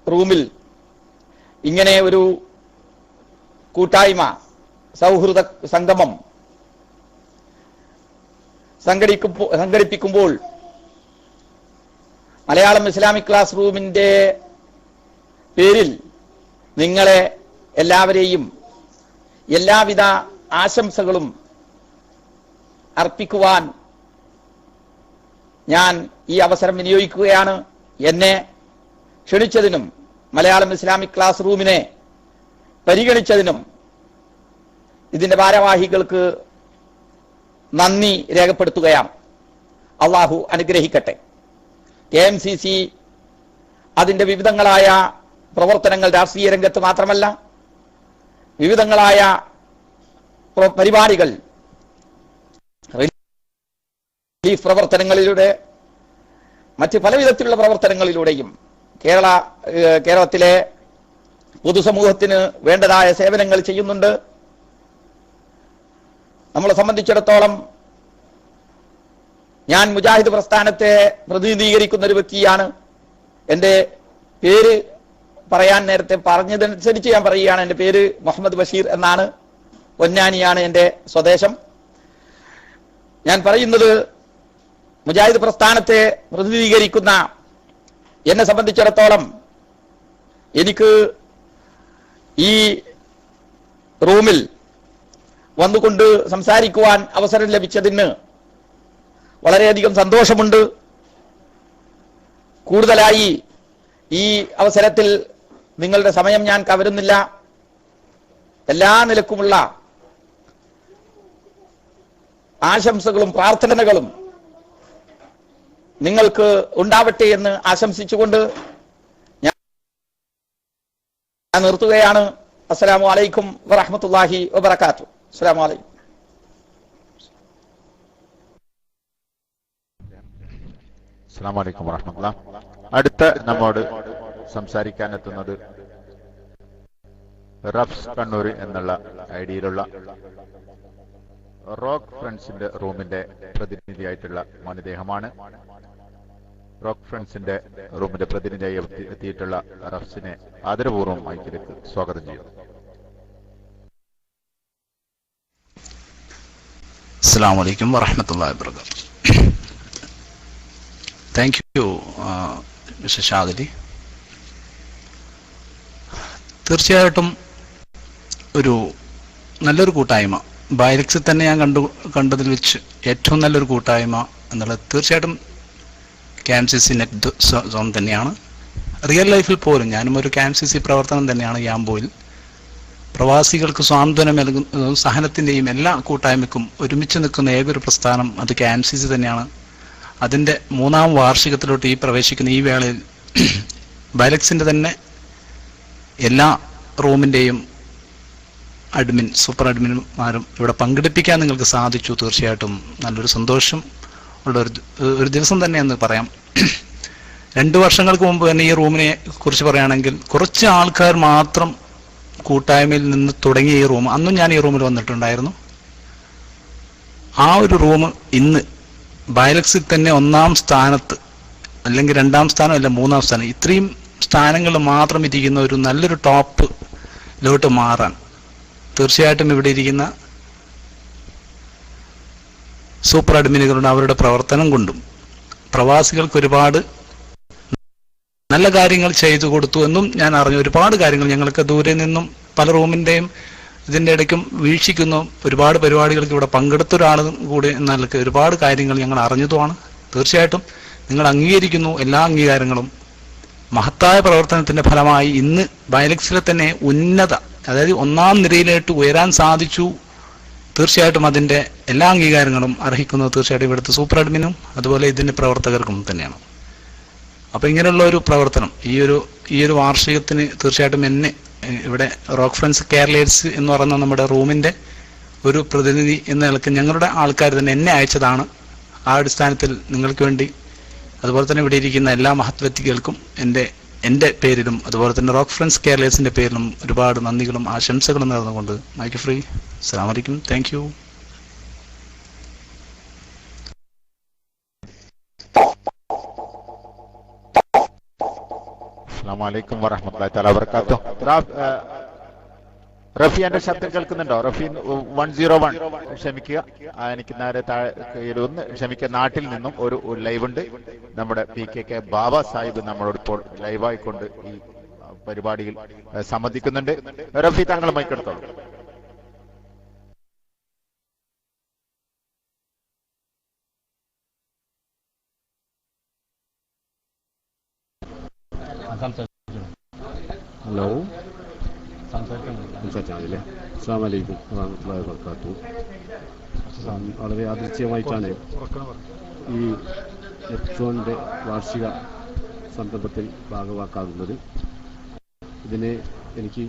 റൂമിൽ ഇങ്ങനെ ഒരു കൂട്ടായ്മ, സൗഹൃദ സംഗമം സംഘടിപ്പിക്കുമ്പോൾ മലയാളം ഇസ്ലാമിക് ക്ലാസ് റൂമിന്റെ പേരിൽ നിങ്ങളെ എല്ലാവരെയും എല്ലാവിധ ആശംസകളും അർപ്പിക്കുവാൻ ഞാൻ ഈ അവസരം വിനിയോഗിക്കുകയാണ്. എന്നെ ക്ഷണിച്ചതിനും മലയാളം ഇസ്ലാമിക് ക്ലാസ് റൂമിനെ പരിഗണിച്ചതിനും ഇതിന്റെ ഭാരവാഹികൾക്ക് നന്ദി രേഖപ്പെടുത്തുകയാണ്. അള്ളാഹു അനുഗ്രഹിക്കട്ടെ. KMCC അതിന്റെ വിവിധങ്ങളായ പ്രവർത്തനങ്ങൾ രാഷ്ട്രീയ രംഗത്ത് മാത്രമല്ല, വിവിധങ്ങളായ പരിപാടികൾ, റിലീഫ് പ്രവർത്തനങ്ങളിലൂടെ മറ്റ് പലവിധത്തിലുള്ള പ്രവർത്തനങ്ങളിലൂടെയും കേരളത്തിലെ പൊതുസമൂഹത്തിന് വേണ്ടതായ സേവനങ്ങൾ ചെയ്യുന്നുണ്ട്. നമ്മളെ സംബന്ധിച്ചിടത്തോളം ഞാൻ മുജാഹിദ് പ്രസ്ഥാനത്തെ പ്രതിനിധീകരിക്കുന്ന ഒരു വ്യക്തിയാണ്. എൻ്റെ പേര് പറയാൻ നേരത്തെ പറഞ്ഞതനുസരിച്ച് ഞാൻ പറയുകയാണ്. എൻ്റെ പേര് മുഹമ്മദ് ബഷീർ എന്നാണ്. പൊന്നാനിയാണ് എൻ്റെ സ്വദേശം. ഞാൻ പറയുന്നത് മുജാഹിദ് പ്രസ്ഥാനത്തെ പ്രതിനിധീകരിക്കുന്ന എന്നെ സംബന്ധിച്ചിടത്തോളം എനിക്ക് ഈ റൂമിൽ വന്നുകൊണ്ട് സംസാരിക്കുവാൻ അവസരം ലഭിച്ചതിന് വളരെയധികം സന്തോഷമുണ്ട്. കൂടുതലായി ഈ അവസരത്തിൽ നിങ്ങളുടെ സമയം ഞാൻ കവരുന്നില്ല. എല്ലാ നിലക്കുമുള്ള ആശംസകളും പ്രാർത്ഥനകളും നിങ്ങൾക്ക് ഉണ്ടാവട്ടെ എന്ന് ആശംസിച്ചുകൊണ്ട് ഞാൻ നിർത്തുകയാണ്. അസ്സലാമു അലൈക്കും വറഹ്മത്തുള്ളാഹി വബറകാതുഹു. അസ്സലാമു അലൈക്കും. അസ്സലാമു അലൈക്കും വറഹ്മത്തുള്ളാഹി. അടുത്ത നമ്മോട് സംസാരിക്കാൻ എത്തുന്നത് റഫ്സ് കണ്ണൂർ എന്നുള്ള ഐഡിയിലുള്ള റോക്ക് ഫ്രണ്ട്സിന്റെ റൂമിന്റെ പ്രതിനിധിയായിട്ടുള്ള മനുദേഹമാണ്. റോക്ക് ഫ്രണ്ട്സിന്റെ റൂമിന്റെ പ്രതിനിധിയായി എത്തിയിട്ടുള്ള റഫ്സിനെ ആദരപൂർവ്വം മൈക്കിലേക്ക് സ്വാഗതം ചെയ്യുന്നു. അസ്സലാമു അലൈക്കും വറഹ്മത്തുള്ളാഹി വബറകാതുഹു. Thank you mister Shadili. തീർച്ചയായിട്ടും ഒരു നല്ലൊരു കൂട്ടായ്മ, ബൈലക്സിൽ തന്നെ ഞാൻ കണ്ടതിൽ വെച്ച് ഏറ്റവും നല്ലൊരു കൂട്ടായ്മ എന്നുള്ളത് തീർച്ചയായിട്ടും KMCC നെറ്റ് സോൺ തന്നെയാണ്. റിയൽ ലൈഫിൽ പോലും ഞാനും ഒരു KMCC പ്രവർത്തനം തന്നെയാണ് യാംബോയിൽ. പ്രവാസികൾക്ക് സ്വാതന്ത്ര്യം നൽകുന്ന സഹനത്തിൻ്റെയും എല്ലാ കൂട്ടായ്മയ്ക്കും ഒരുമിച്ച് നിൽക്കുന്ന ഏതൊരു പ്രസ്ഥാനം അത് KMCC തന്നെയാണ്. അതിൻ്റെ 3ാം വാർഷികത്തിലോട്ട് ഈ പ്രവേശിക്കുന്ന ഈ വേളയിൽ ബൈലക്സിൻ്റെ തന്നെ എല്ലാ റൂമിൻ്റെയും സൂപ്പർ അഡ്മിന്മാരും ഇവിടെ പങ്കെടുപ്പിക്കാൻ നിങ്ങൾക്ക് സാധിച്ചു. തീർച്ചയായിട്ടും നല്ലൊരു സന്തോഷം ഉള്ള ഒരു ദിവസം തന്നെയെന്ന് പറയാം. 2 വർഷങ്ങൾക്ക് മുമ്പ് തന്നെ ഈ റൂമിനെ കുറിച്ച് പറയുകയാണെങ്കിൽ കുറച്ച് ആൾക്കാർ മാത്രം കൂട്ടായ്മയിൽ നിന്ന് തുടങ്ങിയ ഈ റൂം, അന്നും ഞാൻ ഈ റൂമിൽ വന്നിട്ടുണ്ടായിരുന്നു. ആ ഒരു റൂം ഇന്ന് ബൈലക്സിൽ തന്നെ 1ാം സ്ഥാനത്ത്, അല്ലെങ്കിൽ 2ാം സ്ഥാനം അല്ല 3ാം സ്ഥാനം, ഇത്രയും സ്ഥാനങ്ങൾ മാത്രം ഇരിക്കുന്ന ഒരു നല്ലൊരു ടോപ്പിലോട്ട് മാറാൻ തീർച്ചയായിട്ടും ഇവിടെ ഇരിക്കുന്ന സൂപ്പർ അഡ്മിനുകളുടെ അവരുടെ പ്രവർത്തനം കൊണ്ടും പ്രവാസികൾക്ക് ഒരുപാട് നല്ല കാര്യങ്ങൾ ചെയ്തു കൊടുത്തു എന്നും ഞാൻ അറിഞ്ഞു. ഒരുപാട് കാര്യങ്ങൾ ഞങ്ങൾക്ക് ദൂരെ നിന്നും പല റൂമിൻ്റെയും ഇതിൻ്റെ ഇടയ്ക്കും വീക്ഷിക്കുന്നു. ഒരുപാട് പരിപാടികൾക്ക് ഇവിടെ പങ്കെടുത്ത ഒരാളും കൂടി എന്നൊക്കെ ഒരുപാട് കാര്യങ്ങൾ ഞങ്ങൾ അറിഞ്ഞതുമാണ്. തീർച്ചയായിട്ടും നിങ്ങൾ അംഗീകരിക്കുന്നു എല്ലാ അംഗീകാരങ്ങളും. മഹത്തായ പ്രവർത്തനത്തിന്റെ ഫലമായി ഇന്ന് ബൈലക്സിലെ തന്നെ ഉന്നത, അതായത് 1ാം നിരയിലേക്ക് ഉയരാൻ സാധിച്ചു. തീർച്ചയായിട്ടും അതിൻ്റെ എല്ലാ അംഗീകാരങ്ങളും അർഹിക്കുന്നത് തീർച്ചയായിട്ടും ഇവിടുത്തെ സൂപ്പർ അഡ്മിനും അതുപോലെ ഇതിൻ്റെ പ്രവർത്തകർക്കും തന്നെയാണ്. അപ്പോൾ ഇങ്ങനെയുള്ള ഒരു പ്രവർത്തനം ഈ ഒരു വാർഷികത്തിന് തീർച്ചയായിട്ടും എന്നെ ഇവിടെ റോക്ക് ഫ്രണ്ട്സ് കേരളേഴ്സ് എന്ന് പറയുന്ന നമ്മുടെ റൂമിൻ്റെ ഒരു പ്രതിനിധി എന്ന നിലയ്ക്ക് ഞങ്ങളുടെ ആൾക്കാർ തന്നെ എന്നെ അയച്ചതാണ്. ആ അടിസ്ഥാനത്തിൽ നിങ്ങൾക്ക് വേണ്ടി അതുപോലെ തന്നെ ഇവിടെ ഇരിക്കുന്ന എല്ലാ മഹത് വ്യക്തികൾക്കും എൻ്റെ പേരിലും അതുപോലെ തന്നെ റോക്ക് ഫ്രണ്ട്സ് കേരളേഴ്സിൻ്റെ പേരിലും ഒരുപാട് നന്ദികളും ആശംസകളും നേർന്നുകൊണ്ട് മൈക്ക് ഫ്രീ. അസ്സലാമു അലൈക്കും. Thank you. അസ്സലാമു അലൈക്കും വറഹ്മത്തുള്ളാഹി തആല വബറകാതുഹു. റഫി എന്റെ ശബ്ദം കേൾക്കുന്നുണ്ടോ? റഫി 101 ക്ഷമിക്കുക, എനിക്ക് നേരെ ഒന്ന് ക്ഷമിക്കുക. നാട്ടിൽ നിന്നും ഒരു ലൈവ് ഉണ്ട്. നമ്മുടെ PKK ബാബ സാഹിബ് നമ്മളോട് ഇപ്പോൾ ലൈവായിക്കൊണ്ട് ഈ പരിപാടിയിൽ സംബന്ധിക്കുന്നുണ്ട്. റഫി, താങ്കൾ മൈക്കെടുത്തോളൂ. ഹലോ, സംസാരിച്ചാണല്ലേ? അസ്സലാമു അലൈക്കും വറഹ്മത്തുള്ളാഹി വബറകാതുഹു. വളരെ യാദൃച്ഛികമായിട്ടാണ് ഈ നെറ്റ്സോണിൻ്റെ വാർഷിക സന്ദർഭത്തിൽ ഭാഗവാക്കാകുന്നത്. ഇതിന് എനിക്ക്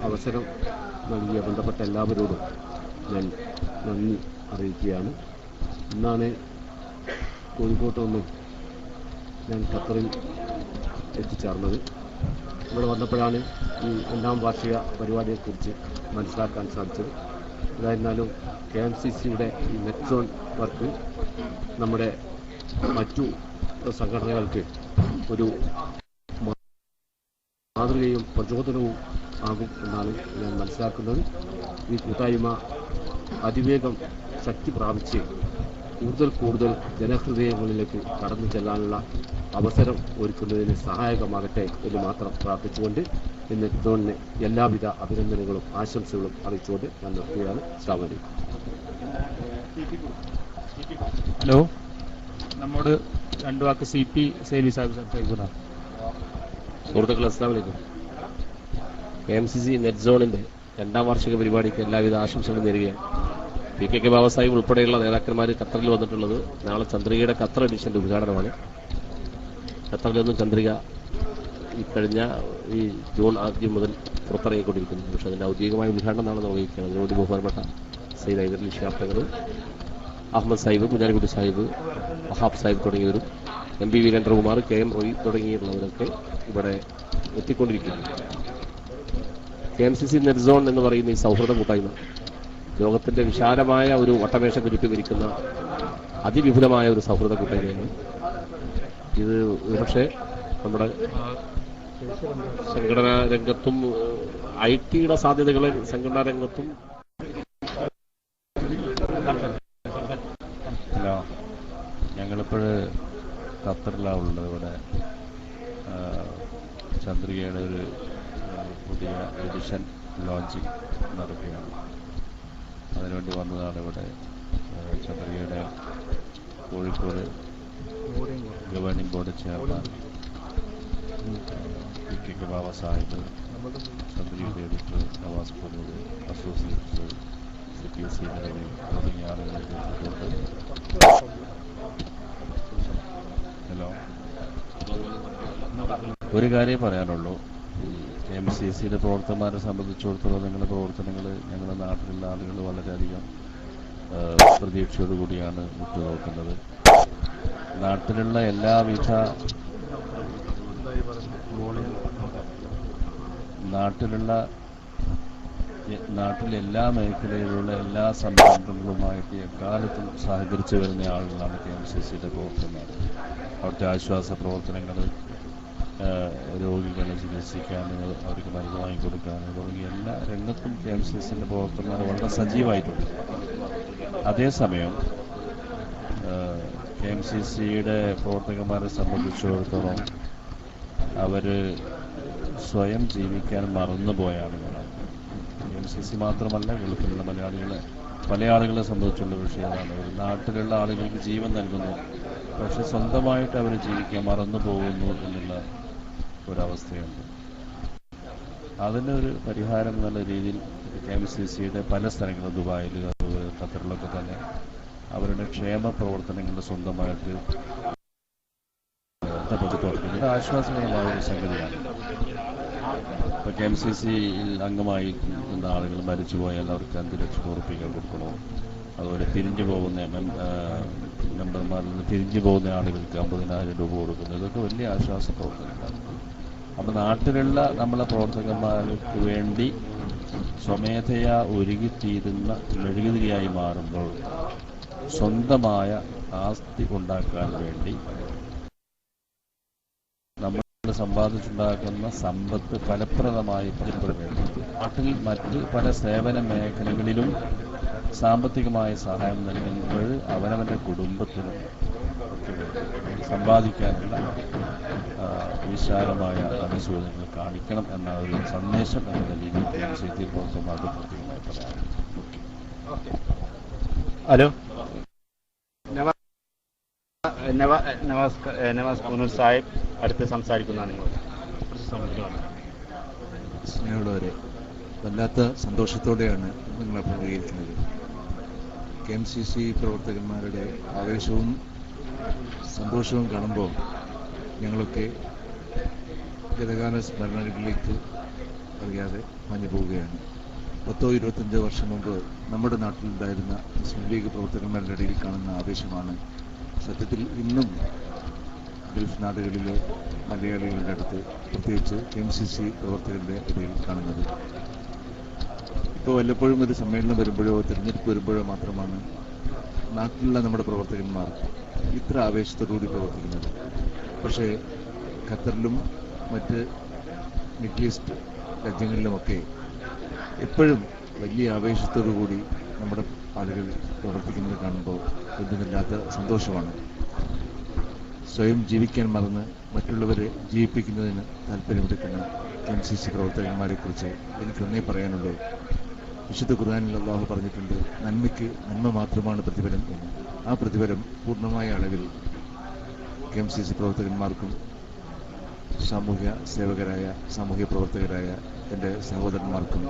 അവസരം നൽകിയ ബന്ധപ്പെട്ട എല്ലാവരോടും ഞാൻ നന്ദി അറിയിക്കുകയാണ്. ഇന്നാണ് കോഴിക്കോട്ട് നിന്ന് ഞാൻ ഖത്തറിൽ എത്തിച്ചേർന്നത്. ഇവിടെ വന്നപ്പോഴാണ് ഈ 2ാം വാർഷിക പരിപാടിയെക്കുറിച്ച് മനസ്സിലാക്കാൻ സാധിച്ചത്. ഏതായിരുന്നാലും KMCCയുടെ ഈ നെറ്റ്സോൺ വർക്ക് നമ്മുടെ മറ്റു സംഘടനകൾക്ക് ഒരു മാതൃകയും പ്രചോദനവും ആകും എന്നാണ് ഞാൻ മനസ്സിലാക്കുന്നത്. ഈ കൂട്ടായ്മ അതിവേഗം ശക്തി പ്രാപിച്ച് കൂടുതൽ ജനഹൃദയങ്ങളിലേക്ക് കടന്നു ചെല്ലാനുള്ള അവസരം ഒരുക്കുന്നതിന് സഹായകമാകട്ടെ എന്ന് മാത്രം പ്രാർത്ഥിച്ചുകൊണ്ട് ഇന്ന് നെറ്റ്സോണിന് എല്ലാവിധ അഭിനന്ദനങ്ങളും ആശംസകളും അറിയിച്ചുകൊണ്ട് ഞാൻ നിർത്തുകയാണ്. അസ്സലാമു അലൈക്കും. ഹലോ, നമ്മോട് രണ്ടു വാക്ക് CP സേവി സാഹിബ് സംസാരിക്കുന്ന സുഹൃത്തുക്കളെ, അസ്സലാമു അലൈക്കും. KMCC നെറ്റ്സോണിന്റെ 2ാം വാർഷിക പരിപാടിക്ക് എല്ലാവിധ ആശംസകളും നേരുകയാണ്. PKK ബാബ സാഹിബ് ഉൾപ്പെടെയുള്ള നേതാക്കന്മാർ ഖത്തറിൽ വന്നിട്ടുള്ളത്. നാളെ ചന്ദ്രികയുടെ ഖത്തർ എഡിഷന്റെ ഉദ്ഘാടനമാണ്. ഖത്തറിൽ നിന്നും ചന്ദ്രിക ഈ കഴിഞ്ഞ ഈ ജൂൺ ആദ്യം മുതൽ പുറത്തിറങ്ങിക്കൊണ്ടിരിക്കുന്നു. പക്ഷേ അതിന്റെ ഔദ്യോഗികമായ ഉദ്ഘാടനം നാളെ നിർവഹിക്കുകയാണ്. അതിനുവേണ്ടി ബഹുമാനപ്പെട്ട സയ്യിദ് ഹൈദരലി ശിഹാബ്, അഹമ്മദ് സാഹിബ്, കുഞ്ഞാലിക്കുട്ടി സാഹിബ്, വഹാബ് സാഹിബ് തുടങ്ങിയവരും MP വീരേന്ദ്രകുമാർ, KM റോയി തുടങ്ങിയുള്ളവരൊക്കെ ഇവിടെ എത്തിക്കൊണ്ടിരിക്കുന്നു. KMCC നെറ്റ്സോൺ എന്ന് പറയുന്ന ഈ സൗഹൃദ കൂട്ടായ്മ ലോകത്തിന്റെ വിശാലമായ ഒരു വട്ടമേശ കുരുക്കി വിരിക്കുന്ന അതിവിപുലമായ ഒരു സൗഹൃദ കൂട്ടായ്മയാണ്. ഇത് പക്ഷേ നമ്മുടെ സംഘടനാ രംഗത്തും IT-യുടെ സാധ്യതകളെ സംഘടനാ രംഗത്തും ഹലോ, ഞങ്ങളിപ്പോൾ ഖത്തറിലാണ് ഉള്ളത്. ഇവിടെ ചന്ദ്രികയുടെ ഒരു പുതിയ എഡിഷൻ ലോഞ്ചിങ് നടക്കുകയാണ്. അതിനുവേണ്ടി വന്നതാണ്. ഇവിടെ ചന്ദ്രികയുടെ Kozhikode governing board chairman PKK Baba Sahib, ചന്ദ്രികയുടെ editor Navas Punoor, associate CPC നിലവിൽ തുടങ്ങിയ ആളുകളെ ഹലോ, ഒരു കാര്യം പറയാനുള്ളൂ. KMCCയുടെ പ്രവർത്തകന്മാരെ സംബന്ധിച്ചിടത്തോളം നിങ്ങളുടെ പ്രവർത്തനങ്ങൾ ഞങ്ങളുടെ നാട്ടിലുള്ള ആളുകൾ വളരെയധികം പ്രതീക്ഷയോടുകൂടിയാണ് ഉറ്റുനോക്കുന്നത്. നാട്ടിലുള്ള നാട്ടിലെല്ലാ മേഖലയിലുള്ള എല്ലാ സംരംഭങ്ങളുമായിട്ട് എക്കാലത്തും സഹകരിച്ചു വരുന്ന ആളുകളാണ് KMCCയുടെ പ്രവർത്തകന്മാർ. അവിടുത്തെ ആശ്വാസ പ്രവർത്തനങ്ങൾ, രോഗികളെ ചികിത്സിക്കാൻ, അവർക്ക് മരുന്ന് വാങ്ങിക്കൊടുക്കാൻ തുടങ്ങിയ എല്ലാ രംഗത്തും KMCCയുടെ പ്രവർത്തകന്മാർ വളരെ സജീവമായിട്ടുണ്ട്. അതേസമയം KMCCയുടെ പ്രവർത്തകന്മാരെ സംബന്ധിച്ചിടത്തോളം അവർ സ്വയം ജീവിക്കാൻ മറന്നുപോയ ആളുകളാണ്. KMCC മാത്രമല്ല, ഗൾഫിലുള്ള പല ആളുകളെ സംബന്ധിച്ചുള്ള വിഷയമാണ്. ഒരു നാട്ടിലുള്ള ആളുകൾക്ക് ജീവൻ നൽകുന്നു, പക്ഷെ സ്വന്തമായിട്ട് അവർ ജീവിക്കാൻ മറന്നു പോകുന്നു എന്നുള്ള ഒരവസ്ഥയുണ്ട്. അതിനൊരു പരിഹാരം എന്നുള്ള രീതിയിൽ KMCCയുടെ പല സ്ഥലങ്ങളും, ദുബായിൽ, ഖത്തറിലൊക്കെ തന്നെ അവരുടെ ക്ഷേമ പ്രവർത്തനങ്ങൾ സ്വന്തമായിട്ട് തുടങ്ങുന്നത് ആശ്വാസകരമായ ഒരു സംഗതിയാണ്. ഇപ്പോൾ KMCCയിൽ അംഗമായി നിന്ന ആളുകൾ മരിച്ചുപോയാൽ അവർക്ക് 5 ലക്ഷം ഉറുപ്പിക കൊടുക്കണോ, അതുപോലെ പിരിഞ്ഞു പോകുന്ന മെമ്പർമാരിൽ നിന്ന് പിരിഞ്ഞു പോകുന്ന ആളുകൾക്ക് 50,000 രൂപ കൊടുക്കുന്നു. ഇതൊക്കെ വലിയ ആശ്വാസ പ്രവർത്തനങ്ങളാണ്. അപ്പോൾ നാട്ടിലുള്ള നമ്മളെ പ്രവർത്തകന്മാർക്ക് വേണ്ടി സ്വമേധയാ ഒരുങ്ങിത്തീരുന്ന മെഴുകുതിരിയായി മാറുമ്പോൾ സ്വന്തമായ ആസ്തി ഉണ്ടാക്കാൻ വേണ്ടി നമ്മൾ സമ്പാദിച്ചുണ്ടാക്കുന്ന സമ്പത്ത് ഫലപ്രദമായി പ്രയോജനപ്പെടുത്തേണ്ടത്. നാട്ടിൽ മറ്റ് പല സേവന മേഖലകളിലും സാമ്പത്തികമായ സഹായം നൽകുമ്പോൾ അവനവൻ്റെ കുടുംബത്തിനും സമ്പാദിക്കാനുള്ള വിശാലമായ മനസ്സുകൾ നിങ്ങൾ കാണിക്കണം എന്ന ഒരു സന്ദേശം എന്ന നിലയിൽ KMCC പ്രവർത്തകന്മാർക്ക് പ്രത്യേകമായി പറയാം. ഹലോ, നവാസ് കുനൂർ സാഹിബ് അടുത്ത് സംസാരിക്കുന്ന നിങ്ങൾ. സ്നേഹമുള്ളവരെ, വല്ലാത്ത സന്തോഷത്തോടെയാണ് നിങ്ങളെ അഭിമുഖീകരിക്കുന്നത്. KMCC പ്രവർത്തകന്മാരുടെ ആവേശവും സന്തോഷവും കാണുമ്പോൾ ഞങ്ങളൊക്കെ ഗതകാല സ്മരണകളിലേക്ക് അറിയാതെ മഞ്ഞു പോവുകയാണ്. 10-25 വർഷം മുമ്പ് നമ്മുടെ നാട്ടിലുണ്ടായിരുന്ന മുസ്ലിം ലീഗ് പ്രവർത്തകന്മാരുടെ ഇടയിൽ കാണുന്ന ആവേശമാണ് സത്യത്തിൽ ഇന്നും ഗൾഫ് നാടുകളിലെ മലയാളികളുടെ അടുത്ത്, പ്രത്യേകിച്ച് KMCC പ്രവർത്തകരുടെ ഇടയിൽ കാണുന്നത്. ഇപ്പോൾ വല്ലപ്പോഴും ഒരു സമ്മേളനം വരുമ്പോഴോ തിരഞ്ഞെടുപ്പ് വരുമ്പോഴോ മാത്രമാണ് നാട്ടിലുള്ള നമ്മുടെ പ്രവർത്തകന്മാർ ഇത്ര ആവേശത്തോടുകൂടി പ്രവർത്തിക്കുന്നത്. പക്ഷേ ഖത്തറിലും മറ്റ് മിഡിൽ ഈസ്റ്റ് രാജ്യങ്ങളിലുമൊക്കെ എപ്പോഴും വലിയ ആവേശത്തോടുകൂടി നമ്മുടെ ആളുകൾ പ്രവർത്തിക്കുന്നത് കാണുമ്പോൾ എന്തുമില്ലാത്ത സന്തോഷമാണ്. സ്വയം ജീവിക്കാൻ മറന്ന് മറ്റുള്ളവരെ ജീവിപ്പിക്കുന്നതിന് താല്പര്യമെടുക്കുന്ന KMCC പ്രവർത്തകന്മാരെക്കുറിച്ച് എനിക്കൊന്നേ പറയാനുള്ളൂ. വിശുദ്ധ ഖുർആനിൽ അല്ലാഹു പറഞ്ഞിട്ടുണ്ട്, നന്മയ്ക്ക് നന്മ മാത്രമാണ് പ്രതിഫലം എന്ന്. ആ പ്രതിഫലം പൂർണ്ണമായ അളവിൽ KMCC പ്രവർത്തകന്മാർക്കും സാമൂഹ്യ സേവകരായ സാമൂഹ്യ പ്രവർത്തകരായ എൻ്റെ സഹോദരന്മാർക്കും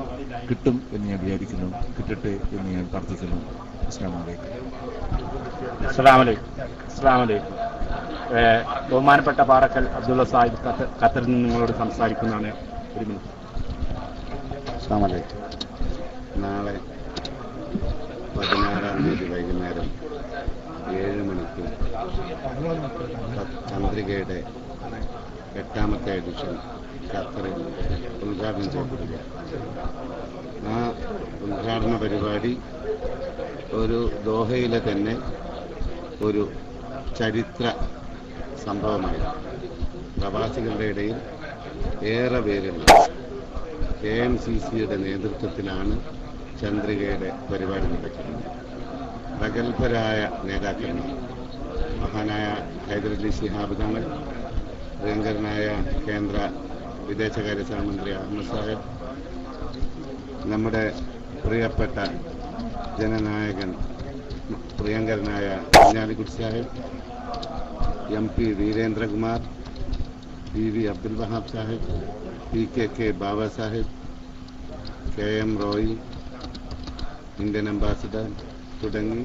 കിട്ടും എന്ന് ഞാൻ വിചാരിക്കുന്നു. കിട്ടട്ടെ എന്ന് ഞാൻ പ്രാർത്ഥിക്കുന്നു. അസ്സലാമു അലൈക്കും. ബഹുമാനപ്പെട്ട പാറക്കൽ അബ്ദുള്ള സാഹിബ് ഖത്തറിൽ നിന്ന് നിങ്ങളോട് സംസാരിക്കുന്നതാണ്. ഒരു മിനിറ്റ്. അസ്സലാമു അലൈക്കും. നാളെ 16-ാം തീയതി വൈകുന്നേരം 7 മണിക്ക് ചന്ദ്രികയുടെ 8ാമത്തെ എഡിഷൻ ഖത്തറിൽ ഉദ്ഘാടനം ചെയ്യപ്പെടുക. ആ ഉദ്ഘാടന പരിപാടി ഒരു ദോഹയിലെ തന്നെ ഒരു ചരിത്ര സംഭവമായി. പ്രവാസികളുടെ ഇടയിൽ ഏറെ പേരുള്ള KMCCയുടെ നേതൃത്വത്തിലാണ് ചന്ദ്രികയുടെ പരിപാടി നടക്കുന്നത്. പ്രഗത്ഭരായ നേതാക്കന്മാർ, മഹാനായ ഹൈദരലി ശിഹാബ് തങ്ങൾ, പ്രിയങ്കരനായ കേന്ദ്ര വിദേശകാര്യ സഹമന്ത്രി അഹമ്മദ് സാഹിബ്, നമ്മുടെ പ്രിയപ്പെട്ട ജനനായകൻ പ്രിയങ്കരനായ Kunhalikutty Sahib, MP Veerendrakumar, PV Abdul Wahab Sahib, PKK Baba Sahib, KM Roy, Indian ambassador തുടങ്ങി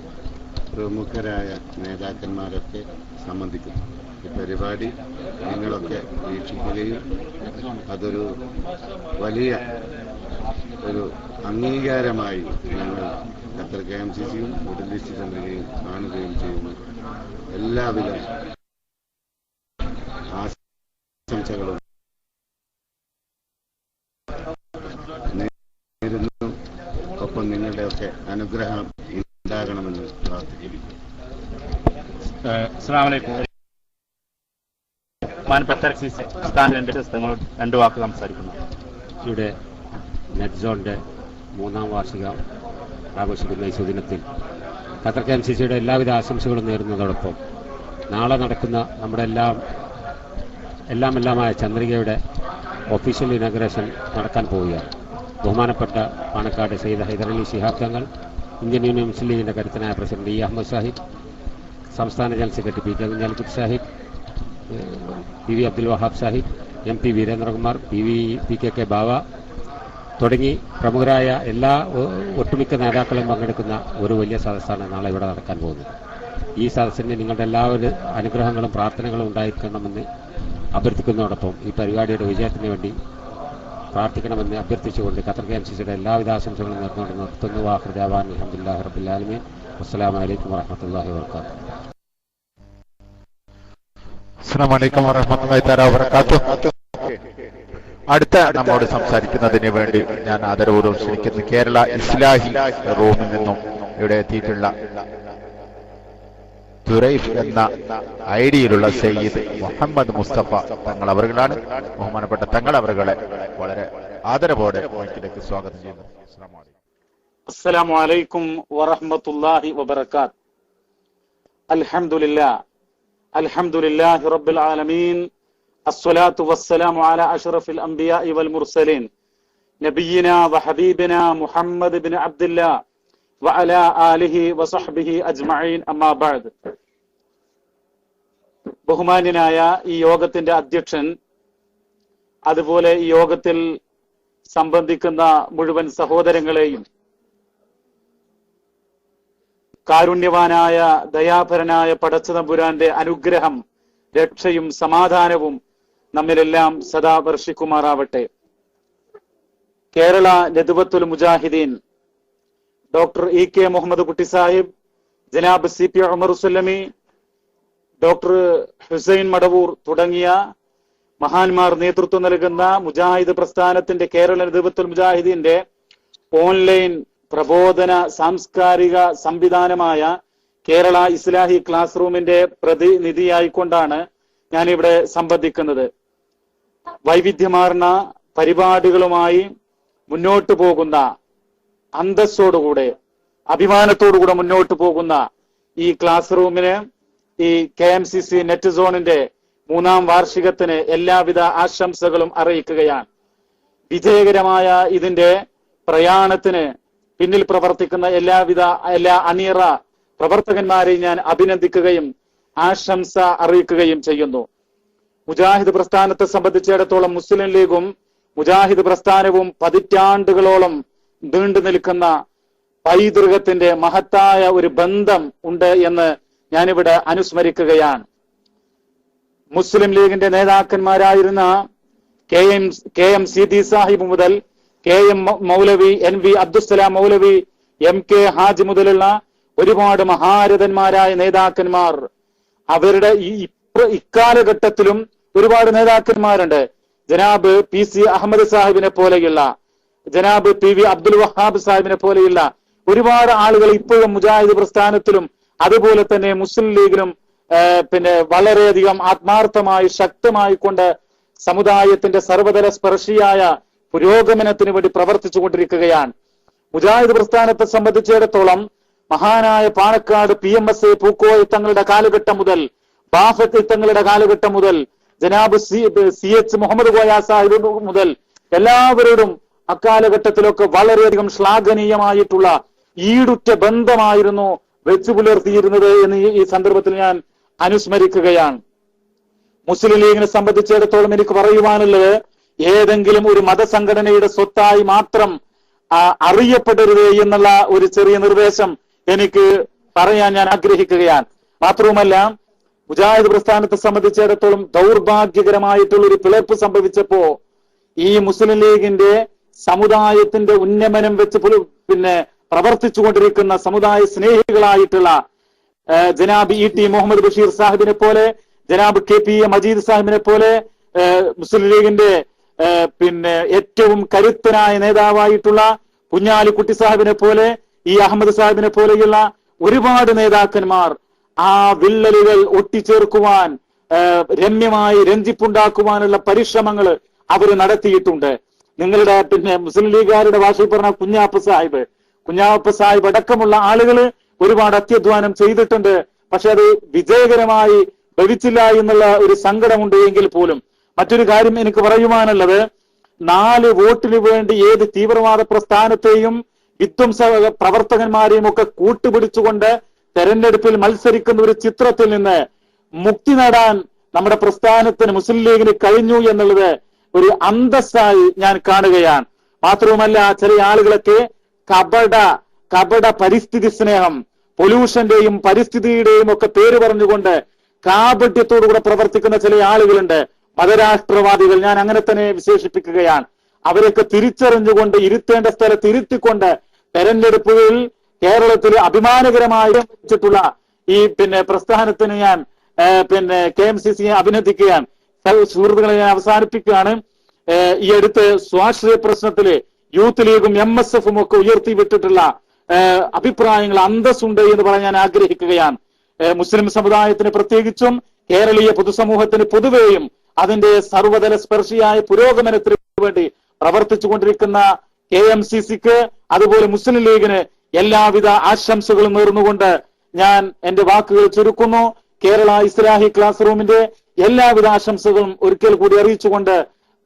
പ്രമുഖരായ നേതാക്കന്മാരൊക്കെ സംബന്ധിക്കുന്നു. ഈ പരിപാടി നിങ്ങളൊക്കെ വീക്ഷിക്കുകയും അതൊരു വലിയ ഒരു അംഗീകാരമായി ഞങ്ങൾ ഖത്തർ KMCCയും മിഡിൽ ഈസ്റ്റ് ചന്ദ്രികയും കാണുകയും ചെയ്യുന്നു. എല്ലാവിധ ആശംസകളും നേരുന്നു. ഒപ്പം നിങ്ങളുടെയൊക്കെ അനുഗ്രഹം ഉണ്ടാകണമെന്ന് പ്രാർത്ഥിക്കുന്നു. അസ്സലാമു അലൈക്കും. രണ്ട് വാക്ക് സംസാരിക്കുന്നു. ഇവിടെ നെറ്റ് സോണിന്റെ 3ാം വാർഷിക ആഘോഷിക്കുന്ന ഈ സുദിനത്തിൽ ഖത്തർ KMCCയുടെ എല്ലാവിധ ആശംസകളും നേരുന്നതോടൊപ്പം നാളെ നടക്കുന്ന നമ്മുടെ എല്ലാമായ ചന്ദ്രികയുടെ ഒഫീഷ്യൽ ഇനോഗ്രേഷൻ നടക്കാൻ പോവുകയാണ്. ബഹുമാനപ്പെട്ട പാണക്കാട് സയ്യിദ് ഹൈദരലി ശിഹാബ് തങ്ങൾ, ഇന്ത്യൻ യൂണിയൻ മുസ്ലിം ലീഗിന്റെ കരുത്തനായ പ്രസിഡന്റ് അഹമ്മദ് സാഹിബ്, സംസ്ഥാന general secretary PK Kunhalikutty Sahib, PV Abdul Wahab Sahib, MP Veerendrakumar, PKK ബാവ തുടങ്ങി പ്രമുഖരായ എല്ലാ ഒട്ടുമിക്ക നേതാക്കളും പങ്കെടുക്കുന്ന ഒരു വലിയ സദസ്സാണ് നാളെ ഇവിടെ നടക്കാൻ പോകുന്നത്. ഈ സദസ്സിന് നിങ്ങളുടെ എല്ലാവരും അനുഗ്രഹങ്ങളും പ്രാർത്ഥനകളും ഉണ്ടായിരിക്കണമെന്ന് അഭ്യർത്ഥിക്കുന്നതോടൊപ്പം ഈ പരിപാടിയുടെ വിജയത്തിന് വേണ്ടി പ്രാർത്ഥിക്കണമെന്ന് അഭ്യർത്ഥിച്ചുകൊണ്ട് ഖത്തർ KMCCയുടെ എല്ലാവിധ ആശംസകളും നേർന്നുകൊണ്ട് നിർത്തുന്നു. വാഖിർ ദഅവാന അൽഹംദുലില്ലാഹി റബ്ബിൽ ആലമീൻ. അസ്സലാമു അലൈക്കും വറഹ്മത്തുള്ളാഹി വബറകാതുഹു. അസ്സലാമു അലൈക്കും വറഹ്മത്തുള്ളാഹി വബറകാതുഹു. അടുത്ത നമ്മോട് സംസാരിക്കുന്നതിന് വേണ്ടി ഞാൻ ആദരപൂർവ്വം ക്ഷണിക്കുന്നു കേരള ഇസ്ലാഹി റൂമിൽ നിന്നും ഇവിടെ എത്തിയിട്ടുള്ള തുറൈഫ് എന്ന ഐഡിയിലുള്ള സയ്യിദ് മുഹമ്മദ് മുസ്തഫ തങ്ങൾ അവர்களാണ്. ബഹുമാനപ്പെട്ട തങ്ങൾ അവരുടെ വളരെ ആദരവോടെ മൈക്കിലേക്ക് സ്വാഗതം ചെയ്യുന്നു. അസ്സലാമു അലൈക്കും വറഹ്മത്തുള്ളാഹി വബറകാത്ത്. അൽഹംദുലില്ലാഹി റബ്ബിൽ ആലമീൻ. الصلاة والسلام على أشرف الأنبياء والمرسلين نبينا وحبيبنا محمد بن عبد الله وعلى آله وصحبه أجمعين أما بعد. ബഹുമാന്യനായ ഈ യോഗത്തിന്റെ അധ്യക്ഷൻ, അതുപോലെ ഈ യോഗത്തിൽ സംബന്ധിക്കുന്ന മുഴുവൻ സഹോദരങ്ങളെയും കാരുണ്യവാനായ ദയാപരനായ പടച്ചതമ്പുരാന്റെ അനുഗ്രഹം, രക്ഷയും സമാധാനവും നമ്മിലെല്ലാം സദാ വർഷിക്കുമാറാവട്ടെ. കേരള നദ്വത്തുൽ മുജാഹിദീൻ ഡോക്ടർ E.K. മുഹമ്മദ് കുട്ടി സാഹിബ്, ജനാബ് CP ഉമർ സുല്ലമി, ഡോക്ടർ ഹുസൈൻ മടവൂർ തുടങ്ങിയ മഹാന്മാർ നേതൃത്വം നൽകുന്ന മുജാഹിദ് പ്രസ്ഥാനത്തിന്റെ കേരള നദ്വത്തുൽ മുജാഹിദീന്റെ ഓൺലൈൻ പ്രബോധന സാംസ്കാരിക സംവിധാനമായ കേരള ഇസ്ലാഹി ക്ലാസ് റൂമിന്റെ പ്രതിനിധിയായിക്കൊണ്ടാണ് ഞാനിവിടെ സംബന്ധിക്കുന്നത്. വൈവിധ്യമാർന്ന പരിപാടികളുമായി മുന്നോട്ട് പോകുന്ന, അന്തസ്സോടുകൂടെ അഭിമാനത്തോടുകൂടെ മുന്നോട്ട് പോകുന്ന ഈ ക്ലാസ് റൂമിന്, ഈ KMCC നെറ്റ് സോണിന്റെ 3ാം വാർഷികത്തിന് എല്ലാവിധ ആശംസകളും അറിയിക്കുകയാണ്. വിജയകരമായ ഇതിന്റെ പ്രയാണത്തിന് പിന്നിൽ പ്രവർത്തിക്കുന്ന എല്ലാ അണിയറ പ്രവർത്തകന്മാരെയും ഞാൻ അഭിനന്ദിക്കുകയും ആശംസ അറിയിക്കുകയും ചെയ്യുന്നു. മുജാഹിദ് പ്രസ്ഥാനത്തെ സംബന്ധിച്ചിടത്തോളം മുസ്ലിം ലീഗും മുജാഹിദ് പ്രസ്ഥാനവും പതിറ്റാണ്ടുകളോളം നീണ്ടു നിൽക്കുന്ന പൈതൃകത്തിന്റെ മഹത്തായ ഒരു ബന്ധം ഉണ്ട് എന്ന് ഞാനിവിടെ അനുസ്മരിക്കുകയാണ്. മുസ്ലിം ലീഗിന്റെ നേതാക്കന്മാരായിരുന്ന KM സീതി സാഹിബ് മുതൽ KM മൗലവി, NV അബ്ദുസ്സലാം മൗലവി, MK ഹാജി മുതലുള്ള ഒരുപാട് മഹാരഥന്മാരായ നേതാക്കന്മാർ, അവരുടെ ഇക്കാലഘട്ടത്തിലും ഒരുപാട് നേതാക്കന്മാരുണ്ട്. ജനാബ് PC അഹമ്മദ് സാഹിബിനെ പോലെയുള്ള, ജനാബ് PV അബ്ദുൽ വഹാബ് സാഹിബിനെ പോലെയുള്ള ഒരുപാട് ആളുകൾ ഇപ്പോഴും മുജാഹിദ് പ്രസ്ഥാനത്തിലും അതുപോലെ തന്നെ മുസ്ലിം ലീഗിലും വളരെയധികം ആത്മാർത്ഥമായി ശക്തമായി കൊണ്ട് സമുദായത്തിന്റെ സർവതല സ്പർശിയായ പുരോഗമനത്തിന് വേണ്ടി പ്രവർത്തിച്ചു കൊണ്ടിരിക്കുകയാണ്. മുജാഹിദ് പ്രസ്ഥാനത്തെ സംബന്ധിച്ചിടത്തോളം മഹാനായ പാണക്കാട് PMSA പൂക്കോയ തങ്ങളുടെ കാലഘട്ടം മുതൽ, ബാഫത്ത് തങ്ങളുടെ കാലഘട്ടം മുതൽ, ജനാബ് CH മുഹമ്മദ് കോയ സാഹിബ് മുതൽ എല്ലാവരോടും അക്കാലഘട്ടത്തിലൊക്കെ വളരെയധികം ശ്ലാഘനീയമായിട്ടുള്ള ഈടുറ്റ ബന്ധമായിരുന്നു വെച്ചു പുലർത്തിയിരുന്നത് എന്ന് ഈ സന്ദർഭത്തിൽ ഞാൻ അനുസ്മരിക്കുകയാണ്. മുസ്ലിം ലീഗിനെ സംബന്ധിച്ചിടത്തോളം എനിക്ക് പറയുവാനുള്ളത്, ഏതെങ്കിലും ഒരു മതസംഘടനയുടെ സ്വത്തായി മാത്രം അറിയപ്പെടരുത് എന്നുള്ള ഒരു ചെറിയ നിർദ്ദേശം എനിക്ക് പറയാൻ ഞാൻ ആഗ്രഹിക്കുകയാണ്. മാത്രവുമല്ല, മുജാഹിദ് പ്രസ്ഥാനത്തെ സംബന്ധിച്ചിടത്തോളം ദൗർഭാഗ്യകരമായിട്ടുള്ള ഒരു പിളർപ്പ് സംഭവിച്ചപ്പോ ഈ മുസ്ലിം ലീഗിന്റെ സമുദായത്തിന്റെ ഉന്നമനം വെച്ച് പ്രവർത്തിച്ചു കൊണ്ടിരിക്കുന്ന സമുദായ സ്നേഹികളായിട്ടുള്ള ജനാബ് E.T. മുഹമ്മദ് ബഷീർ സാഹിബിനെ പോലെ, ജനാബ് KPA മജീദ് സാഹിബിനെ പോലെ, മുസ്ലിം ലീഗിന്റെ ഏറ്റവും കരുത്തനായ നേതാവായിട്ടുള്ള കുഞ്ഞാലിക്കുട്ടി സാഹിബിനെ പോലെ, അഹമ്മദ് സാഹിബിനെ പോലെയുള്ള ഒരുപാട് നേതാക്കന്മാർ ആ വിള്ളലുകൾ ഒട്ടിച്ചേർക്കുവാൻ, രമ്യമായി രഞ്ജിപ്പുണ്ടാക്കുവാനുള്ള പരിശ്രമങ്ങൾ അവർ നടത്തിയിട്ടുണ്ട്. നിങ്ങളുടെ മുസ്ലിം ലീഗുകാരുടെ ഭാഷയിൽ പറഞ്ഞ കുഞ്ഞാപ്പ സാഹിബ് അടക്കമുള്ള ആളുകൾ ഒരുപാട് അത്യധ്വാനം ചെയ്തിട്ടുണ്ട്. പക്ഷെ അത് വിജയകരമായി ഭവിച്ചില്ല എന്നുള്ള ഒരു സങ്കടമുണ്ട്. എങ്കിൽ പോലും മറ്റൊരു കാര്യം എനിക്ക് പറയുവാനുള്ളത്, 4 വോട്ടിന് വേണ്ടി ഏത് തീവ്രവാദ പ്രസ്ഥാനത്തെയും വിധ്വംസ പ്രവർത്തകന്മാരെയും ഒക്കെ കൂട്ടുപിടിച്ചുകൊണ്ട് തെരഞ്ഞെടുപ്പിൽ മത്സരിക്കുന്ന ഒരു ചിത്രത്തിൽ നിന്ന് മുക്തി നേടാൻ നമ്മുടെ പ്രസ്ഥാനത്തിന്, മുസ്ലിം ലീഗിന് കഴിഞ്ഞു എന്നുള്ളത് ഒരു അന്തസ്സായി ഞാൻ കാണുകയാണ്. മാത്രവുമല്ല, ചില ആളുകളൊക്കെ കപട പരിസ്ഥിതി സ്നേഹം, പൊല്യൂഷന്റെയും പരിസ്ഥിതിയുടെയും ഒക്കെ പേര് പറഞ്ഞുകൊണ്ട് കാപട്യത്തോടുകൂടെ പ്രവർത്തിക്കുന്ന ചില ആളുകളുണ്ട്, മതരാഷ്ട്രവാദികൾ. ഞാൻ അങ്ങനെ തന്നെ വിശേഷിപ്പിക്കുകയാണ്. അവരൊക്കെ തിരിച്ചറിഞ്ഞുകൊണ്ട് ഇരുത്തേണ്ട സ്ഥലത്ത് ഇരുത്തിക്കൊണ്ട് തെരഞ്ഞെടുപ്പുകളിൽ കേരളത്തിൽ അഭിമാനകരമായി വെച്ചിട്ടുള്ള ഈ പ്രസ്ഥാനത്തിന് ഞാൻ KMCC അഭിനന്ദിക്കുകയാണ്. സുഹൃത്തുക്കളെ, ഞാൻ അവസാനിപ്പിക്കുകയാണ്. ഈ അടുത്ത് സ്വാശ്രയ പ്രശ്നത്തില് യൂത്ത് ലീഗും MSFും ഒക്കെ ഉയർത്തിവിട്ടിട്ടുള്ള അഭിപ്രായങ്ങൾ അന്തസ്സുണ്ട് എന്ന് പറയാൻ ഞാൻ ആഗ്രഹിക്കുകയാണ്. മുസ്ലിം സമുദായത്തിന് പ്രത്യേകിച്ചും കേരളീയ പൊതുസമൂഹത്തിന് പൊതുവെയും അതിന്റെ സർവതല സ്പർശിയായ പുരോഗമനത്തിന് വേണ്ടി പ്രവർത്തിച്ചുകൊണ്ടിരിക്കുന്ന KMCCക്ക്, അതുപോലെ മുസ്ലിം ലീഗിന് എല്ലാവിധ ആശംസകളും നേർന്നുകൊണ്ട് ഞാൻ എന്റെ വാക്കുകൾ ചുരുക്കുന്നു. കേരള ഇസ്ലാഹി ക്ലാസ് റൂമിന്റെ എല്ലാവിധ ആശംസകളും ഒരിക്കൽ കൂടി അറിയിച്ചുകൊണ്ട്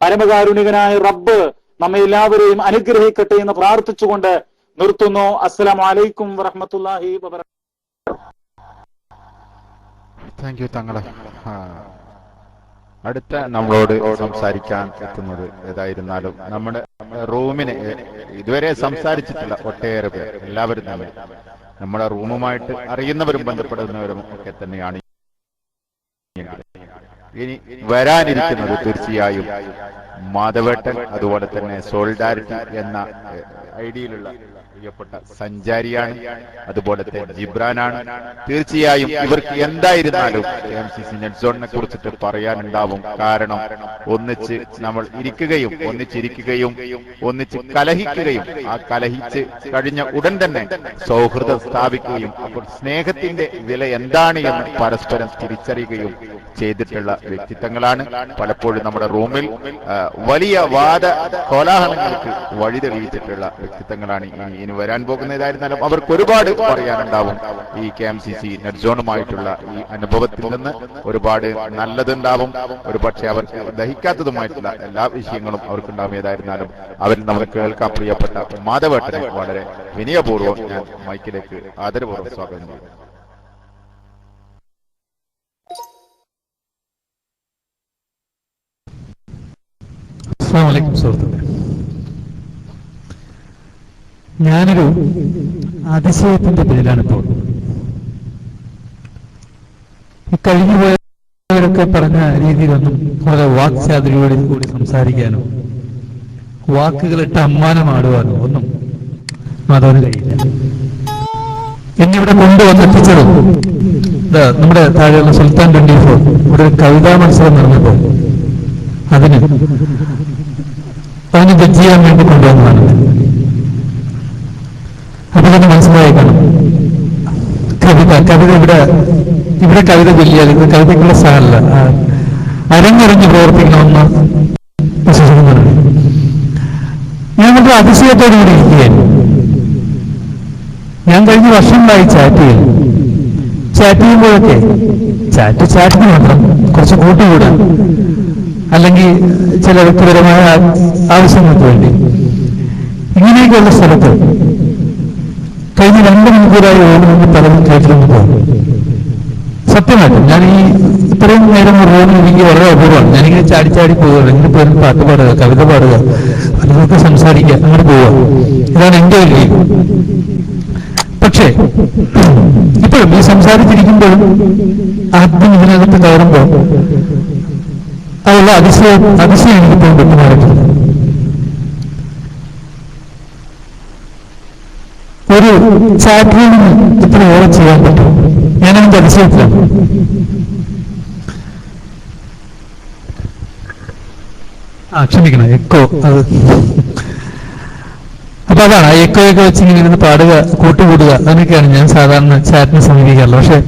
പരമകാരുണികനായ റബ്ബ് നമ്മെ എല്ലാവരെയും അനുഗ്രഹിക്കട്ടെ എന്ന് പ്രാർത്ഥിച്ചുകൊണ്ട് നിർത്തുന്നു. അസ്സലാമു അലൈക്കും വറഹ്മത്തുള്ളാഹി വബറകാതുഹു. താങ്ക് യു തങ്ങളെ. അടുത്ത നമ്മളോട് സംസാരിക്കാൻ എത്തുന്നത് ഏതായിരുന്നാലും നമ്മുടെ റൂമിന് ഇതുവരെ സംസാരിച്ചിട്ടുള്ള ഒട്ടേറെ പേർ എല്ലാവരും തന്നെ നമ്മുടെ റൂമുമായിട്ട് അറിയുന്നവരും ബന്ധപ്പെടുന്നവരും ഒക്കെ തന്നെയാണ്. ഇനി വരാനിരിക്കുന്നത് തീർച്ചയായും മാധവേട്ടൻ, അതുപോലെ തന്നെ സോളിഡാരിറ്റി എന്ന ഐഡിയയിലുള്ള പ്രിയപ്പെട്ട സഞ്ചാരിയാണ്, അതുപോലെ തന്നെ ജിബ്രാനാണ്. തീർച്ചയായും ഇവർക്ക് എന്തായിരുന്നാലും KMCC നെറ്റ് സോണിനെ കുറിച്ചിട്ട് പറയാനുണ്ടാവും. കാരണം ഒന്നിച്ച് നമ്മൾ ഒന്നിച്ചിരിക്കുകയും ഒന്നിച്ച് കലഹിക്കുകയും ആ കലഹിച്ച് കഴിഞ്ഞ ഉടൻ തന്നെ സൗഹൃദം സ്ഥാപിക്കുകയും അപ്പോൾ സ്നേഹത്തിന്റെ വില എന്താണ് എന്ന് പരസ്പരം തിരിച്ചറിയുകയും ചെയ്തിട്ടുള്ള വ്യക്തിത്വങ്ങളാണ്. പലപ്പോഴും നമ്മുടെ റൂമിൽ വലിയ വാദ കോലാഹലങ്ങൾക്ക് വഴി തെളിയിച്ചിട്ടുള്ള വ്യക്തിത്വങ്ങളാണ്. ഇനി വരാൻ പോകുന്നതായിരുന്നാലും അവർക്ക് ഒരുപാട് പറയാനുണ്ടാവും. ഈ KMCC നെറ്റ് സോണുമായിട്ടുള്ള ഈ അനുഭവത്തിൽ നിന്ന് ഒരുപാട് നല്ലതുണ്ടാവും, ഒരുപക്ഷെ അവർക്ക് ദഹിക്കാത്തതുമായിട്ടുള്ള എല്ലാ വിഷയങ്ങളും അവർക്കുണ്ടാവും. ഏതായിരുന്നാലും അവരിൽ നമ്മൾ കേൾക്കാൻ പ്രിയപ്പെട്ട മാധവേട്ടനെ വളരെ വിനയപൂർവ്വം ഞാൻ മൈക്കിലേക്ക് ആദരപൂർവ്വം സ്വാഗതം ചെയ്യുന്നു. അസ്സലാമു അലൈക്കും സുഹൃത്തുക്കളെ. ഞാനൊരു അതിശയത്തിന്റെ പേരിലാണിപ്പോൾ. ഈ കഴിഞ്ഞുപോയവരൊക്കെ പറഞ്ഞ രീതിയിലൊന്നും വളരെ വാക്ചാതുരിയോട് കൂടി സംസാരിക്കാനോ വാക്കുകളിട്ട് അമ്മാനമാടുവാനോ ഒന്നും മാധവന് കഴിയില്ല. എന്നിവിടെ കൊണ്ടുവന്നെത്തിച്ചതും നമ്മുടെ താഴെയുള്ള സുൽത്താൻ 24 ഇവിടെ ഒരു കവിതാ മത്സരം നടന്നപ്പോൾ അതിന് ജഡ്ജ് ചെയ്യാൻ വേണ്ടി കൊണ്ടുവന്നതാണ്. അപ്പൊ തന്നെ മനസ്സിലായി കാണും, കവിത ഇവിടെ കവിത ചൊല്ലിയാൽ ഇത് കവിതയ്ക്കുള്ള സ്ഥലമല്ല, അരങ്ങറിഞ്ഞ് പ്രവർത്തിക്കണമെന്ന് വിശ്വസിക്കുന്നുണ്ട്. ഞാൻ വളരെ അതിശയത്തോടുകൂടി ഇരിക്കുകയായിരുന്നു. ഞാൻ കഴിഞ്ഞ വർഷങ്ങളായി ചാറ്റ് ചെയ്യുമ്പോഴൊക്കെ ചാറ്റിന് മാത്രം കുറച്ച് കൂട്ടുകൂടാൻ അല്ലെങ്കിൽ ചില വ്യക്തിപരമായ ആവശ്യങ്ങൾക്ക് വേണ്ടി ഇങ്ങനെയൊക്കെയുള്ള സ്ഥലത്ത് കഴിഞ്ഞ 2 മണിക്കൂറായി ഓടുന്നത് പലരും കേട്ടിരുന്നു പോകും. സത്യമായിട്ടും ഞാൻ ഈ ഇത്രയും നേരം റൂമിൽ എനിക്ക് വളരെ അപൂർവമാണ്. ഞാനിങ്ങനെ ചാടി പോവുക, എങ്ങനെ പേരും പാട്ട് പാടുക, കവിത പാടുക, പലർക്ക് സംസാരിക്കുക, അങ്ങനെ പോവുക. ഇതാണ് എന്റെ ഒരു രീതി. പക്ഷേ ഇപ്പോഴും ഈ സംസാരിച്ചിരിക്കുമ്പോഴും ആദ്യം ഇതിനകത്ത് കയറുമ്പോൾ അതുള്ള അതിശയം എനിക്കിപ്പോൾ വ്യക്തമായിട്ടുണ്ട്. ഒരു ചാറ്റ് റൂമിന് ഇത്ര ഓരോ ചെയ്യാൻ പറ്റും, ഞാനതിന്റെ അതിശയത്തിലാണ്. ക്ഷമിക്കണം, എക്കോ. അത് അപ്പൊ അതാണ് ആ എക്കോയൊക്കെ വെച്ച് ഇങ്ങനെ ഇരുന്ന് പാടുക, കൂട്ടുകൂടുക, അതൊക്കെയാണ് ഞാൻ സാധാരണ ചാറ്റിനെ സമീപിക്കാറുള്ളത്. പക്ഷെ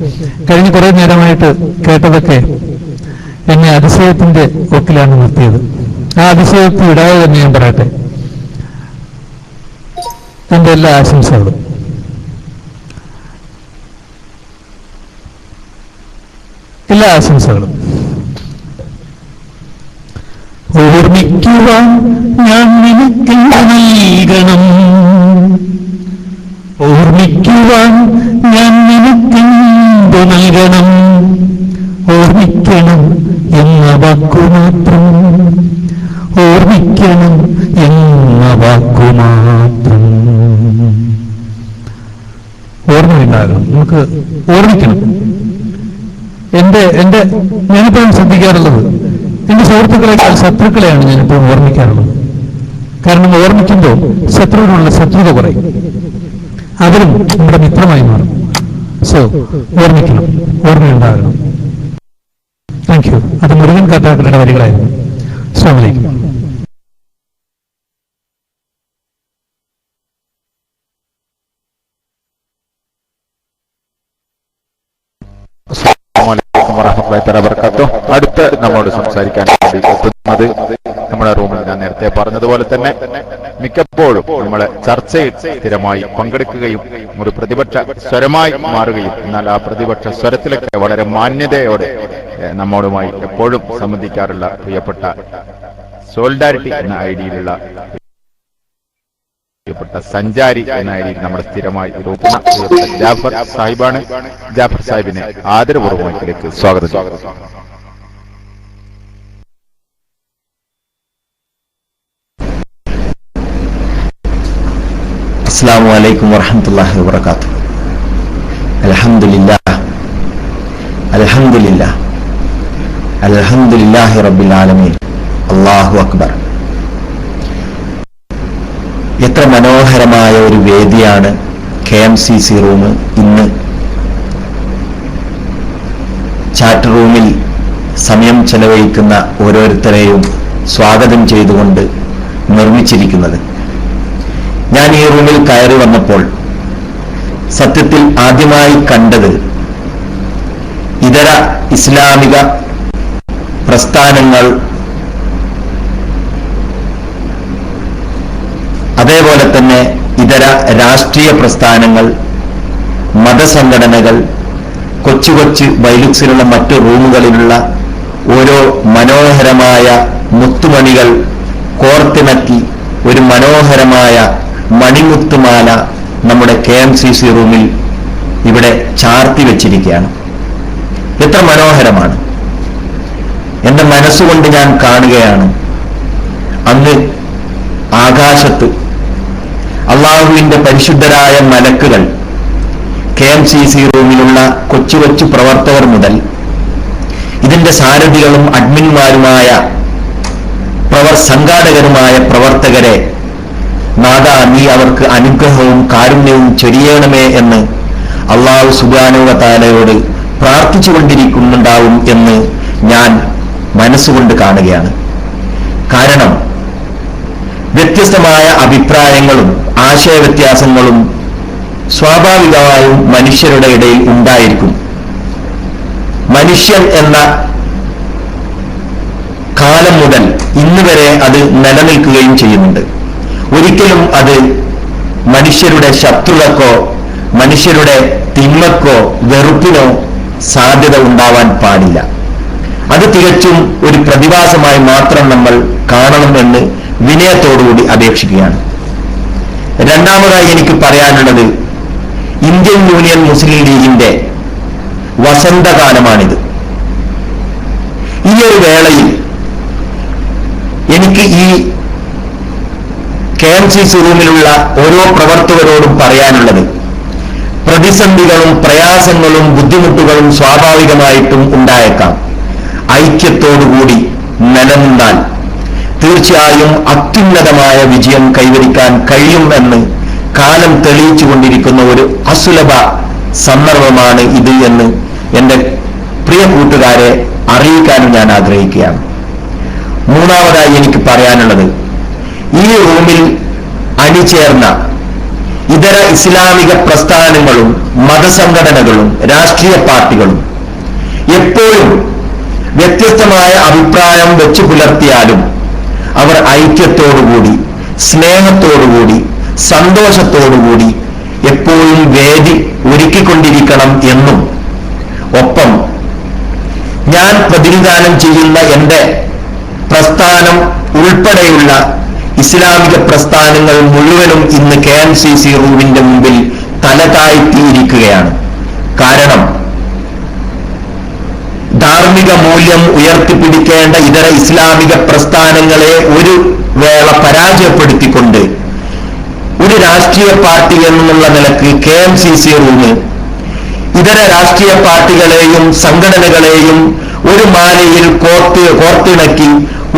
കഴിഞ്ഞ കുറെ നേരമായിട്ട് കേട്ടതൊക്കെ എന്നെ അതിശയത്തിന്റെ ഒക്കിലാണ് നിർത്തിയത്. ആ അതിശയത്തിൽ ഇടാതെ തന്നെ ഞാൻ പറയട്ടെ, എന്റെ എല്ലാ ആശംസകളും. എല്ലാ ആശംസകളും. ഓർമ്മിക്കുവാൻ ഞാൻ നിനക്ക് നൽകണം, ഓർമ്മിക്കുവാൻ ഞാൻ നിനക്ക് നൽകണം, ഓർമ്മിക്കണം എന്ന വാക്കുമാത്രം, ഓർമ്മിക്കണം എന്ന വാക്കുമാത്രം. ഓർമ്മയുണ്ടാകണം, നമുക്ക് ഓർമ്മിക്കണം. ഞാനിപ്പോഴും ശ്രദ്ധിക്കാറുള്ളത് എന്റെ സുഹൃത്തുക്കളെക്കാൾ ശത്രുക്കളെയാണ് ഞാനിപ്പോഴും ഓർമ്മിക്കാറുള്ളത്. കാരണം ഓർമ്മിക്കുമ്പോൾ ശത്രുവിനുള്ള ശത്രുത കുറയും, അവരും നമ്മുടെ മിത്രമായി മാറും. സോ ഓർമ്മിക്കണം, ഓർമ്മയുണ്ടാകണം. Thank you. അത് മുരുകൻ കാട്ടാക്കടയുടെ വരികളായിരുന്നു. അസ്സലാമു അലൈക്കും. അടുത്ത് നമ്മോട് സംസാരിക്കാൻ വേണ്ടി എത്തുന്നത് നമ്മുടെ റൂമിൽ ഞാൻ നേരത്തെ പറഞ്ഞതുപോലെ തന്നെ മിക്കപ്പോഴും നമ്മളെ ചർച്ചയിൽ സ്ഥിരമായി പങ്കെടുക്കുകയും ഒരു പ്രതിപക്ഷ സ്വരമായി മാറുകയും എന്നാൽ ആ പ്രതിപക്ഷ സ്വരത്തിലൊക്കെ വളരെ മാന്യതയോടെ നമ്മോടുമായി എപ്പോഴും സംബന്ധിക്കാറുള്ള പ്രിയപ്പെട്ട സോളിഡാരിറ്റി എന്ന ഐഡിയിലുള്ള പ്രിയപ്പെട്ട സഞ്ചാരി എന്ന ഐഡിയിൽ നമ്മുടെ സ്ഥിരമായി നോക്കുന്ന പ്രിയപ്പെട്ട ജാഫർ സാഹിബാണ്. ജാഫർ സാഹിബിനെ ആദരപൂർവ്വത്തിലേക്ക് സ്വാഗതം. അസ്സലാമു അലൈക്കും വറഹ്മത്തുള്ളാഹി വബറകാതുഹു. അൽഹംദുലില്ലാഹ് അൽഹംദുലില്ലാഹ് അൽഹംദുലില്ലാഹി റബ്ബിൽ ആലമീൻ. അല്ലാഹു അക്ബർ. എത്ര മനോഹരമായ ഒരു വേദിയാണ് KMCC റൂം. ഇന്ന് ചാറ്റ് റൂമിൽ സമയം ചെലവഴിക്കുന്ന ഓരോരുത്തരെയും സ്വാഗതം ചെയ്തുകൊണ്ട് നിർമ്മിച്ചിരിക്കുന്നത്. ഞാൻ ഈ റൂമിൽ കയറി വന്നപ്പോൾ സത്യത്തിൽ ആദ്യമായി കണ്ടത് ഇതര ഇസ്ലാമിക പ്രസ്ഥാനങ്ങൾ, അതേപോലെ തന്നെ ഇതര രാഷ്ട്രീയ പ്രസ്ഥാനങ്ങൾ, മതസംഘടനകൾ, കൊച്ചു കൊച്ചു ബൈലുക്സിലുള്ള മറ്റു റൂമുകളിലുള്ള ഓരോ മനോഹരമായ മുത്തുമണികൾ കോർത്തിണക്കി ഒരു മനോഹരമായ മണിമുത്തുമാല നമ്മുടെ KMCC റൂമിൽ ഇവിടെ ചാർത്തി വെച്ചിരിക്കുകയാണ്. എത്ര മനോഹരമാണ്! എന്റെ മനസ്സുകൊണ്ട് ഞാൻ കാണുകയാണ്, അന്ന് ആകാശത്ത് അള്ളാഹുവിന്റെ പരിശുദ്ധരായ മലക്കുകൾ KMCC റൂമിലുള്ള കൊച്ചു കൊച്ചു പ്രവർത്തകർ മുതൽ ഇതിന്റെ സാരഥികളും അഡ്മിന്മാരുമായ സംഘാടകരുമായ പ്രവർത്തകരെ, നാഥ നീ അവർക്ക് അനുഗ്രഹവും കാരുണ്യവും ചൊരിയണമേ എന്ന് അള്ളാഹു സുബ്ഹാനഹു വ തആലയോട് പ്രാർത്ഥിച്ചുകൊണ്ടിരിക്കുന്നുണ്ടാവും എന്ന് ഞാൻ മനസ്സുകൊണ്ട് കാണുകയാണ്. കാരണം വ്യത്യസ്തമായ അഭിപ്രായങ്ങളും ആശയവ്യത്യാസങ്ങളും സ്വാഭാവികമായും മനുഷ്യരുടെ ഇടയിൽ ഉണ്ടായിരിക്കും. മനുഷ്യൻ എന്ന കാലം മുതൽ ഇന്ന് വരെ അത് നിലനിൽക്കുകയും ചെയ്യുന്നുണ്ട്. ഒരിക്കലും അത് മനുഷ്യരുടെ ശത്രുതക്കോ മനുഷ്യരുടെ തിന്മക്കോ വെറുപ്പിനോ സാധ്യത ഉണ്ടാവാൻ പാടില്ല. അത് തികച്ചും ഒരു പ്രതിഭാസമായി മാത്രം നമ്മൾ കാണണമെന്ന് വിനയത്തോടുകൂടി അപേക്ഷിക്കുകയാണ്. രണ്ടാമതായി എനിക്ക് പറയാനുള്ളത്, ഇന്ത്യൻ യൂണിയൻ മുസ്ലിം ലീഗിന്റെ വസന്തകാലമാണിത്. ഈ ഒരു വേളയിൽ എനിക്ക് ഈ KMCC റൂമിലുള്ള ഓരോ പ്രവർത്തകരോടും പറയാനുള്ളത്, പ്രതിസന്ധികളും പ്രയാസങ്ങളും ബുദ്ധിമുട്ടുകളും സ്വാഭാവികമായിട്ടും ഉണ്ടായേക്കാം. ഐക്യത്തോടുകൂടി നിലനിന്നാൽ തീർച്ചയായും അത്യുന്നതമായ വിജയം കൈവരിക്കാൻ കഴിയും എന്ന് കാലം തെളിയിച്ചുകൊണ്ടിരിക്കുന്ന ഒരു അസുലഭ സന്ദർഭമാണ് ഇത് എന്ന് എന്റെ പ്രിയ കൂട്ടുകാരെ അറിയിക്കാനും ഞാൻ ആഗ്രഹിക്കുകയാണ്. മൂന്നാമതായി എനിക്ക് പറയാനുള്ളത്, ഈ റൂമിൽ അണിചേർന്ന ഇതര ഇസ്ലാമിക പ്രസ്ഥാനങ്ങളും മതസംഘടനകളും രാഷ്ട്രീയ പാർട്ടികളും എപ്പോഴും വ്യത്യസ്തമായ അഭിപ്രായം വെച്ചു പുലർത്തിയാലും അവർ ഐക്യത്തോടുകൂടി, സ്നേഹത്തോടുകൂടി, സന്തോഷത്തോടുകൂടി എപ്പോഴും വേദി ഒരുക്കിക്കൊണ്ടിരിക്കണം എന്നും, ഒപ്പം ഞാൻ പ്രതിനിധാനം ചെയ്യുന്ന എന്റെ പ്രസ്ഥാനം ഉൾപ്പെടെയുള്ള ഇസ്ലാമിക പ്രസ്ഥാനങ്ങൾ മുഴുവനും ഇന്ന് KMCC റൂമിന്റെ മുമ്പിൽ തലതാഴ്ത്തിയിരിക്കുകയാണ്. കാരണം ധാർമ്മിക മൂല്യം ഉയർത്തിപ്പിടിക്കേണ്ട ഇതര ഇസ്ലാമിക പ്രസ്ഥാനങ്ങളെ ഒരു വേള പരാജയപ്പെടുത്തിക്കൊണ്ട് ഒരു രാഷ്ട്രീയ പാർട്ടി എന്നുള്ള നിലക്ക് KMCC റൂം ഇതര രാഷ്ട്രീയ പാർട്ടികളെയും സംഘടനകളെയും ഒരു മാലയിൽ കോർത്തിണക്കി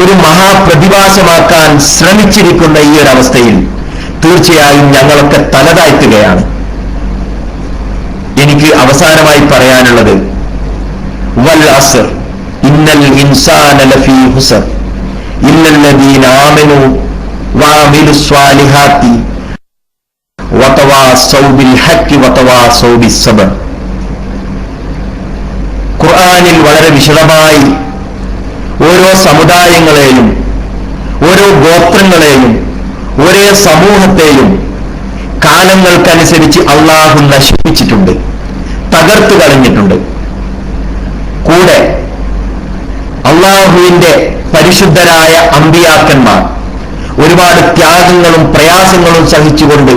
ഒരു മഹാപ്രതിഭാസമാക്കാൻ ശ്രമിച്ചിരിക്കുന്ന ഈ ഒരു അവസ്ഥയിൽ തീർച്ചയായും ഞങ്ങളൊക്കെ തലതാഴ്ത്തുകയാണ്. എനിക്ക് അവസാനമായി പറയാനുള്ളത്, വൽ അസ്ർ ഇന്നൽ ഇൻസാന ലഫീ ഖുസ്ർ ഇല്ലല്ലദീന ആമനൂ വഅമിലുസ് സ്വാലിഹാത്തി വതവാസൗ ബിൽ ഹഖ് വതവാസൗ ബിസ് സബ്ർ. ഖുർആനിൽ വളരെ വിശദമായി ഓരോ സമുദായങ്ങളെയും, ഓരോ ഗോത്രങ്ങളെയും, ഒരേ സമൂഹത്തെയും കാലങ്ങൾക്കനുസരിച്ച് അള്ളാഹു നശിപ്പിച്ചിട്ടുണ്ട്, തകർത്തു കളഞ്ഞിട്ടുണ്ട്. കൂടെ അള്ളാഹുവിന്റെ പരിശുദ്ധരായ അമ്പിയാക്കന്മാർ ഒരുപാട് ത്യാഗങ്ങളും പ്രയാസങ്ങളും സഹിച്ചുകൊണ്ട്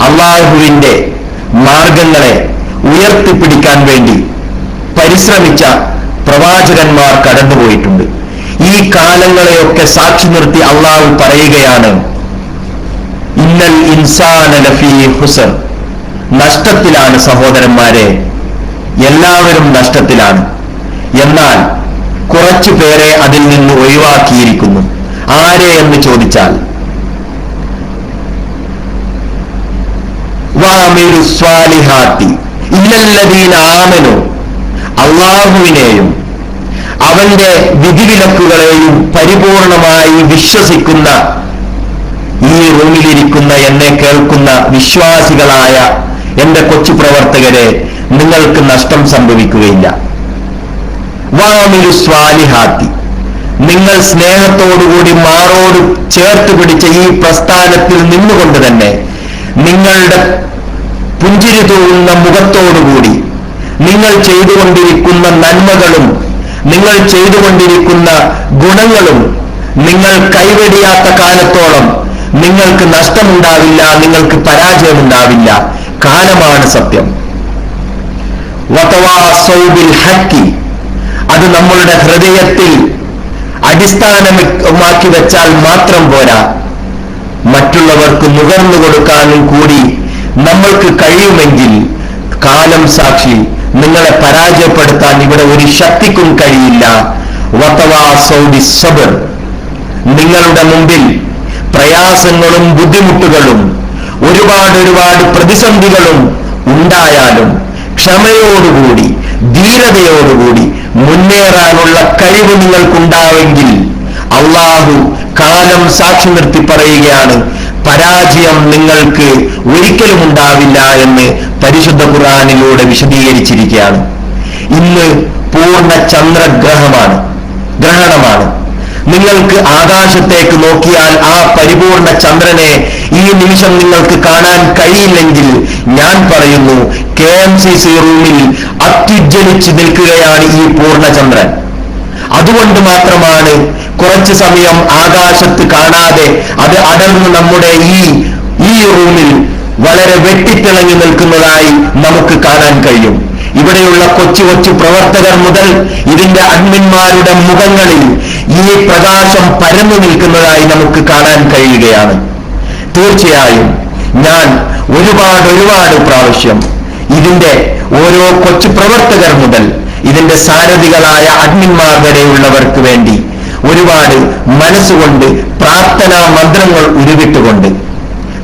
അള്ളാഹുവിന്റെ മാർഗങ്ങളെ ഉയർത്തിപ്പിടിക്കാൻ വേണ്ടി പരിശ്രമിച്ച പ്രവാചകന്മാർ കടന്നുപോയിട്ടുണ്ട്. ഈ കാലങ്ങളെയൊക്കെ സാക്ഷി നിർത്തി അള്ളാഹു പറയുകയാണ്, ഇന്നൽ ഇൻസാന ലഫീ ഖുസ്ർ, നഷ്ടത്തിലാണ് സഹോദരന്മാരെ, എല്ലാവരും നഷ്ടത്തിലാണ്. എന്നാൽ കുറച്ചു പേരെ അതിൽ നിന്ന് ഒഴിവാക്കിയിരിക്കുന്നു. ആരെ എന്ന് ചോദിച്ചാൽ വഅമിലു സ്വാലിഹാത്തി ഇല്ലല്ലദീന ആമനു, അള്ളാഹുവിനെയും അവന്റെ വിധിവിലക്കുകളെയും പരിപൂർണമായി വിശ്വസിക്കുന്ന ഈ റൂമിലിരിക്കുന്ന എന്നെ കേൾക്കുന്ന വിശ്വാസികളായ എന്റെ കൊച്ചു പ്രവർത്തകരെ, നിങ്ങൾക്ക് നഷ്ടം സംഭവിക്കുകയില്ല. വഅമിലു സ്വാലിഹാത്തി, നിങ്ങൾ സ്നേഹത്തോടുകൂടി മാറോട് ചേർത്ത് പിടിച്ച ഈ പ്രസ്ഥാനത്തിൽ നിന്നുകൊണ്ട് തന്നെ നിങ്ങളുടെ പുഞ്ചിരി തൂങ്ങുന്ന മുഖത്തോടുകൂടി നിങ്ങൾ ചെയ്തുകൊണ്ടിരിക്കുന്ന നന്മകളും നിങ്ങൾ ചെയ്തുകൊണ്ടിരിക്കുന്ന ഗുണങ്ങളും നിങ്ങൾ കൈവെടിയാത്ത കാലത്തോളം നിങ്ങൾക്ക് നഷ്ടമുണ്ടാവില്ല, നിങ്ങൾക്ക് പരാജയമുണ്ടാവില്ല. കാലമാണ് സത്യം. വതവാസൗ ബിൽ ഹഖ്, അത് നമ്മളുടെ ഹൃദയത്തിൽ അടിസ്ഥാനമാക്കി വെച്ചാൽ മാത്രം പോരാ, മറ്റുള്ളവർക്ക് നുകർന്നു കൊടുക്കാനും കൂടി നമ്മൾക്ക് കഴിയുമെങ്കിൽ കാലം സാക്ഷി നിങ്ങളെ പരാജയപ്പെടുത്താൻ ഇവിടെ ഒരു ശക്തിക്കും കഴിയില്ല. വതവാസൗ ബിസ്സബ്ർ, നിങ്ങളുടെ മുമ്പിൽ പ്രയാസങ്ങളും ബുദ്ധിമുട്ടുകളും ഒരുപാട് പ്രതിസന്ധികളും ഉണ്ടായാലും ക്ഷമയോടുകൂടി ധീരതയോടുകൂടി മുന്നേറാനുള്ള കഴിവ് നിങ്ങൾക്കുണ്ടാവെങ്കിൽ അള്ളാഹു കാലം സാക്ഷി നിർത്തി പറയുകയാണ്, പരാജയം നിങ്ങൾക്ക് ഒരിക്കലും ഉണ്ടാവില്ല എന്ന് പരിശുദ്ധ ഖുർആനിലൂടെ വിശദീകരിച്ചിരിക്കുകയാണ്. ഇന്ന് പൂർണ്ണ ചന്ദ്രഗ്രഹണമാണ്. നിങ്ങൾക്ക് ആകാശത്തേക്ക് നോക്കിയാൽ ആ പരിപൂർണ ചന്ദ്രനെ ഈ നിമിഷം നിങ്ങൾക്ക് കാണാൻ കഴിയില്ലെങ്കിൽ ഞാൻ പറയുന്നു, KMCC റൂമിൽ അത്യുജ്വലിച്ച് നിൽക്കുകയാണ് ഈ പൂർണ്ണചന്ദ്രൻ. അതുകൊണ്ട് മാത്രമാണ് കുറച്ചു സമയം ആകാശത്ത് കാണാതെ അത് അടർന്ന് നമ്മുടെ ഈ റൂമിൽ വളരെ വെട്ടിത്തിളങ്ങി നിൽക്കുന്നതായി നമുക്ക് കാണാൻ കഴിയും. ഇവിടെയുള്ള കൊച്ചു പ്രവർത്തകർ മുതൽ ഇതിന്റെ അഡ്മിന്മാരുടെ മുഖങ്ങളിൽ ഈ പ്രകാശം പരന്നു നിൽക്കുന്നതായി നമുക്ക് കാണാൻ കഴിയുകയാണ്. തീർച്ചയായും ഞാൻ ഒരുപാട് പ്രാവശ്യം ഇതിന്റെ ഓരോ കൊച്ചു പ്രവർത്തകർ മുതൽ ഇതിന്റെ സാരഥികളായ അഡ്മിന്മാർ വരെയുള്ളവർക്ക് വേണ്ടി ഒരുപാട് മനസ്സുകൊണ്ട് പ്രാർത്ഥനാ മന്ത്രങ്ങൾ ഉരുവിട്ടുകൊണ്ട്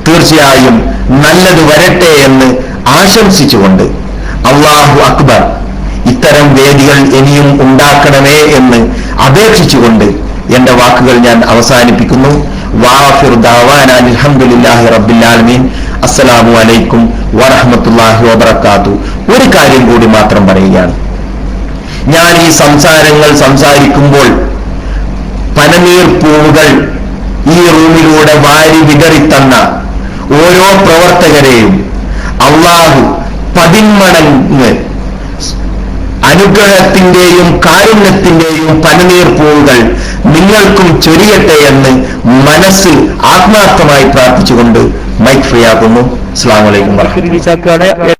തീർച്ചയായും നല്ലത് വരട്ടെ എന്ന് ആശംസിച്ചുകൊണ്ട് അല്ലാഹു അക്ബർ, ഇത്തരം വേദികൾ ഇനിയും ഉണ്ടാക്കണമേ എന്ന് അപേക്ഷിച്ചുകൊണ്ട് എന്റെ വാക്കുകൾ ഞാൻ അവസാനിപ്പിക്കുന്നു. വാഫിർ ദഅവാന അൽഹംദുലില്ലാഹി റബ്ബിൽ ആലമീൻ. അസ്സലാമു അലൈക്കും വറഹ്മത്തുള്ളാഹി വബറകാതുഹു. ഒരു കാര്യം കൂടി മാത്രം പറയുകയാണ്. ഞാൻ ഈ സംസാരിക്കുമ്പോൾ പനനീർ പൂവുകൾ ഈ റൂമിലൂടെ വാരി വിതറിത്തന്ന ഓരോ പ്രവർത്തകരെയും അള്ളാഹു 10 മടങ്ങ് അനുഗ്രഹത്തിന്റെയും കാരുണ്യത്തിന്റെയും പനനീർ പൂവുകൾ നിങ്ങൾക്കും ചൊരിയട്ടെ എന്ന് മനസ്സ് ആത്മാർത്ഥമായി പ്രാർത്ഥിച്ചുകൊണ്ട് മൈക്ക് ഫ്രീ ആക്കുന്നു. അസ്സലാമു അലൈക്കും വറഹ്മത്തുള്ളാഹി.